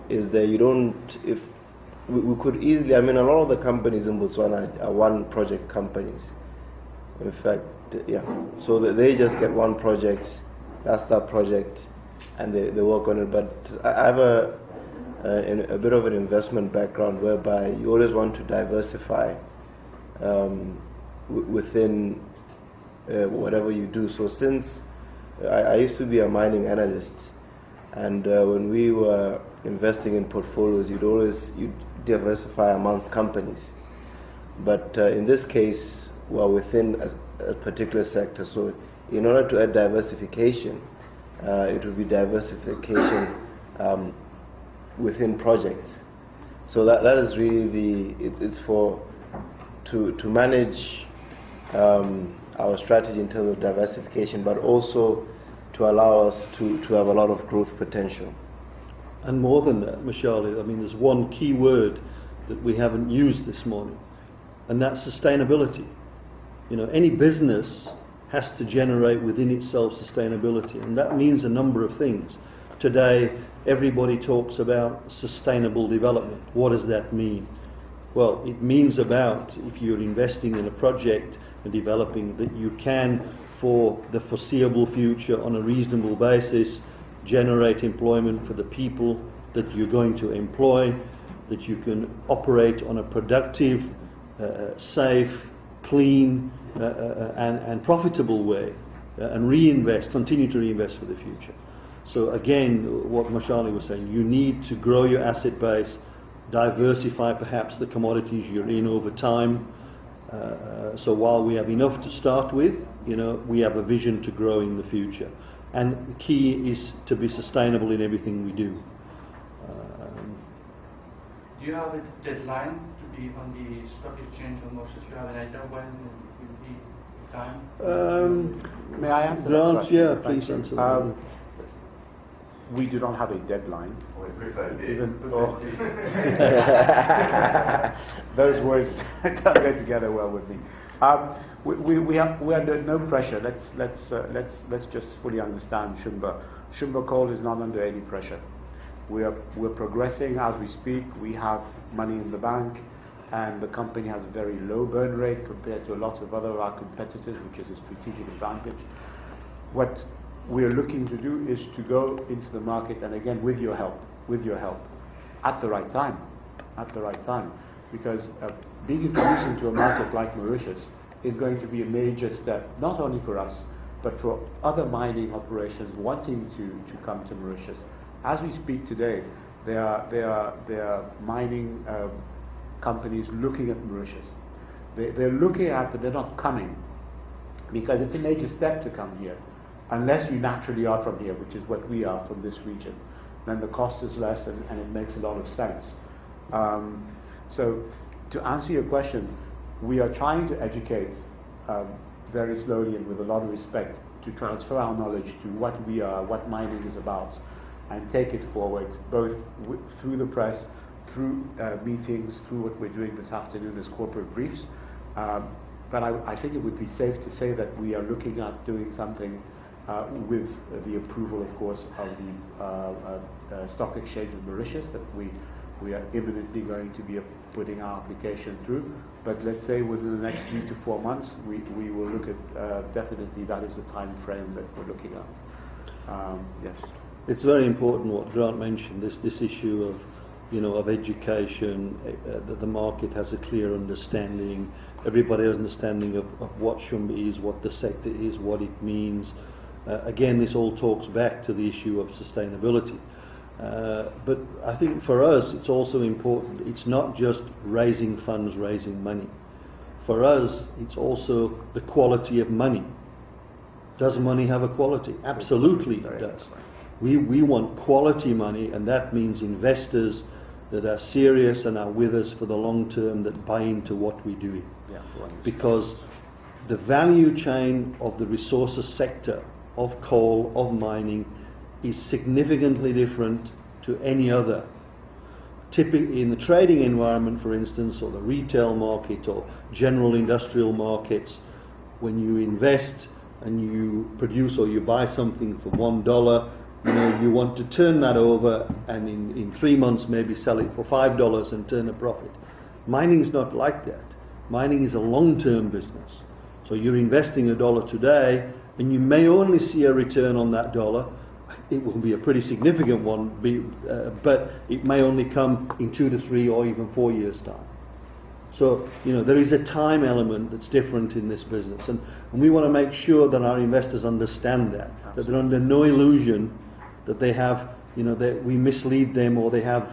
Speaker 3: is there. You don't, if we could easily, a lot of the companies in Botswana are one project companies. In fact, so that they just get one project, that's that project, and they work on it. But I have a bit of an investment background whereby you always want to diversify within whatever you do. So since I used to be a mining analyst, and when we were investing in portfolios, you'd diversify amongst companies. But in this case, we're within a particular sector. So in order to add diversification, it would be diversification within projects. So that is really it's to manage our strategy in terms of diversification, but also to allow us to have a lot of growth potential.
Speaker 2: And more than that, Mashali, there's one key word that we haven't used this morning, and that's sustainability. Any business has to generate within itself sustainability, and that means a number of things. Today, everybody talks about sustainable development. What does that mean? Well, it means about, if you're investing in a project and developing, that you can, for the foreseeable future, on a reasonable basis, generate employment for the people that you're going to employ, that you can operate on a productive, safe, clean and profitable way, and continue to reinvest for the future. So again, what Mashali was saying, you need to grow your asset base, diversify perhaps the commodities you're in over time. So while we have enough to start with, we have a vision to grow in the future. And the key is to be sustainable in everything we do.
Speaker 5: Do you have a deadline to be on the stock exchange on Mauritius? Do you have an idea when will be the time?
Speaker 4: May I answer
Speaker 2: Grant,
Speaker 4: that question?
Speaker 2: yeah,
Speaker 4: Thank
Speaker 2: please
Speaker 4: you.
Speaker 2: answer.
Speaker 4: We do not have a deadline.
Speaker 7: We prefer
Speaker 4: Those words don't go together well with me. We are under no pressure. Let's just fully understand Shumba. Shumba Coal is not under any pressure. We're progressing as we speak. We have money in the bank, and the company has a very low burn rate compared to a lot of other our competitors, which is a strategic advantage. What we are looking to do is to go into the market, and again with your help, at the right time, because being introduced into a market like Mauritius is going to be a major step, not only for us, but for other mining operations wanting to come to Mauritius. as we speak today, there are mining companies looking at Mauritius. They're looking at, but they're not coming, because it's a major step to come here, unless you naturally are from here, which is what we are from this region. Then the cost is less, and it makes a lot of sense. So, to answer your question, we are trying to educate very slowly and with a lot of respect, to transfer our knowledge to what we are, what mining is about, and take it forward, both through the press, through meetings, through what we're doing this afternoon as corporate briefs. But I think it would be safe to say that we are looking at doing something with the approval, of course, of the Stock Exchange of Mauritius, that we are imminently going to be putting our application through. But let's say within the next 3 to 4 months, we will look at, definitely that is the time frame that we're looking at. Yes.
Speaker 2: It's very important what Grant mentioned, this issue of, of education, that the market has a clear understanding, everybody has understanding of what Shumba is, what the sector is, what it means. Again, this all talks back to the issue of sustainability. But I think for us it's also important, it's not just raising funds, raising money. For us it's also the quality of money. Does money have a quality? Absolutely it does. We want quality money, and that means investors that are serious and are with us for the long term, that buy into what we're doing.
Speaker 4: Yeah,
Speaker 2: because the value chain of the resources sector, of coal, of mining, is significantly different to any other. Typically in the trading environment, for instance, or the retail market or general industrial markets, when you invest and you produce or you buy something for $1, you want to turn that over and in 3 months maybe sell it for $5 and turn a profit. Mining is not like that. Mining is a long-term business. So you're investing $1 today, and you may only see a return on that dollar. It will be a pretty significant one, but it may only come in 2 to 3 or even 4 years' time. So, there is a time element that's different in this business, and we want to make sure that our investors understand that they're under no illusion that they have, that we mislead them or they have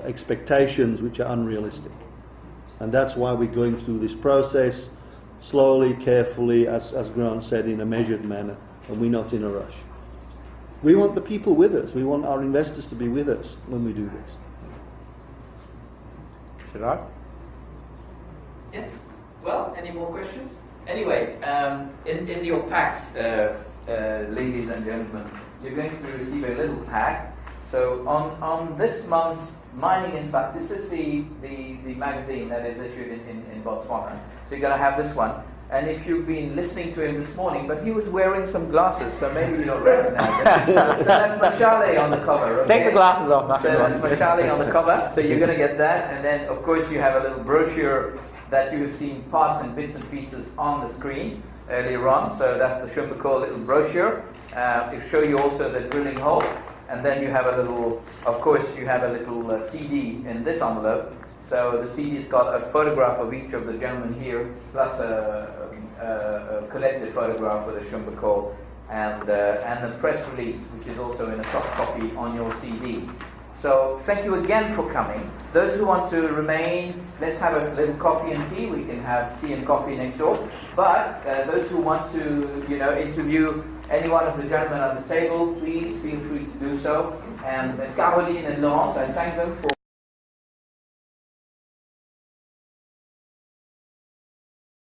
Speaker 2: expectations which are unrealistic. And that's why we're going through this process slowly, carefully, as Grant said, in a measured manner, and we're not in a rush. We want the people with us. We want our investors to be with us when we do this.
Speaker 4: Gerard?
Speaker 1: Yes. Well, any more questions? Anyway, in your packs, ladies and gentlemen, you're going to receive a little pack. So on this month's Mining Insight, this is the magazine that is issued in Botswana. So you're going to have this one. And if you've been listening to him this morning, but he was wearing some glasses, so maybe you'll recognize it. So that's Mashale on the cover. Okay?
Speaker 4: Take the glasses off.
Speaker 1: So that's Mashale on the cover. So you're going to get that, and then of course you have a little brochure that you have seen parts and bits and pieces on the screen earlier on. So that's the Shumba Coal little brochure. It'll show you also the drilling hole, and then you have a little, of course, you have a little CD in this envelope. So the CD's got a photograph of each of the gentlemen here, plus a collected photograph with a Shumba Coal, and the press release, which is also in a soft copy on your CD. So thank you again for coming. Those who want to remain, let's have a little coffee and tea. We can have tea and coffee next door. But those who want to, interview any one of the gentlemen at the table, please feel free to do so. And Caroline and Laurence, I thank them for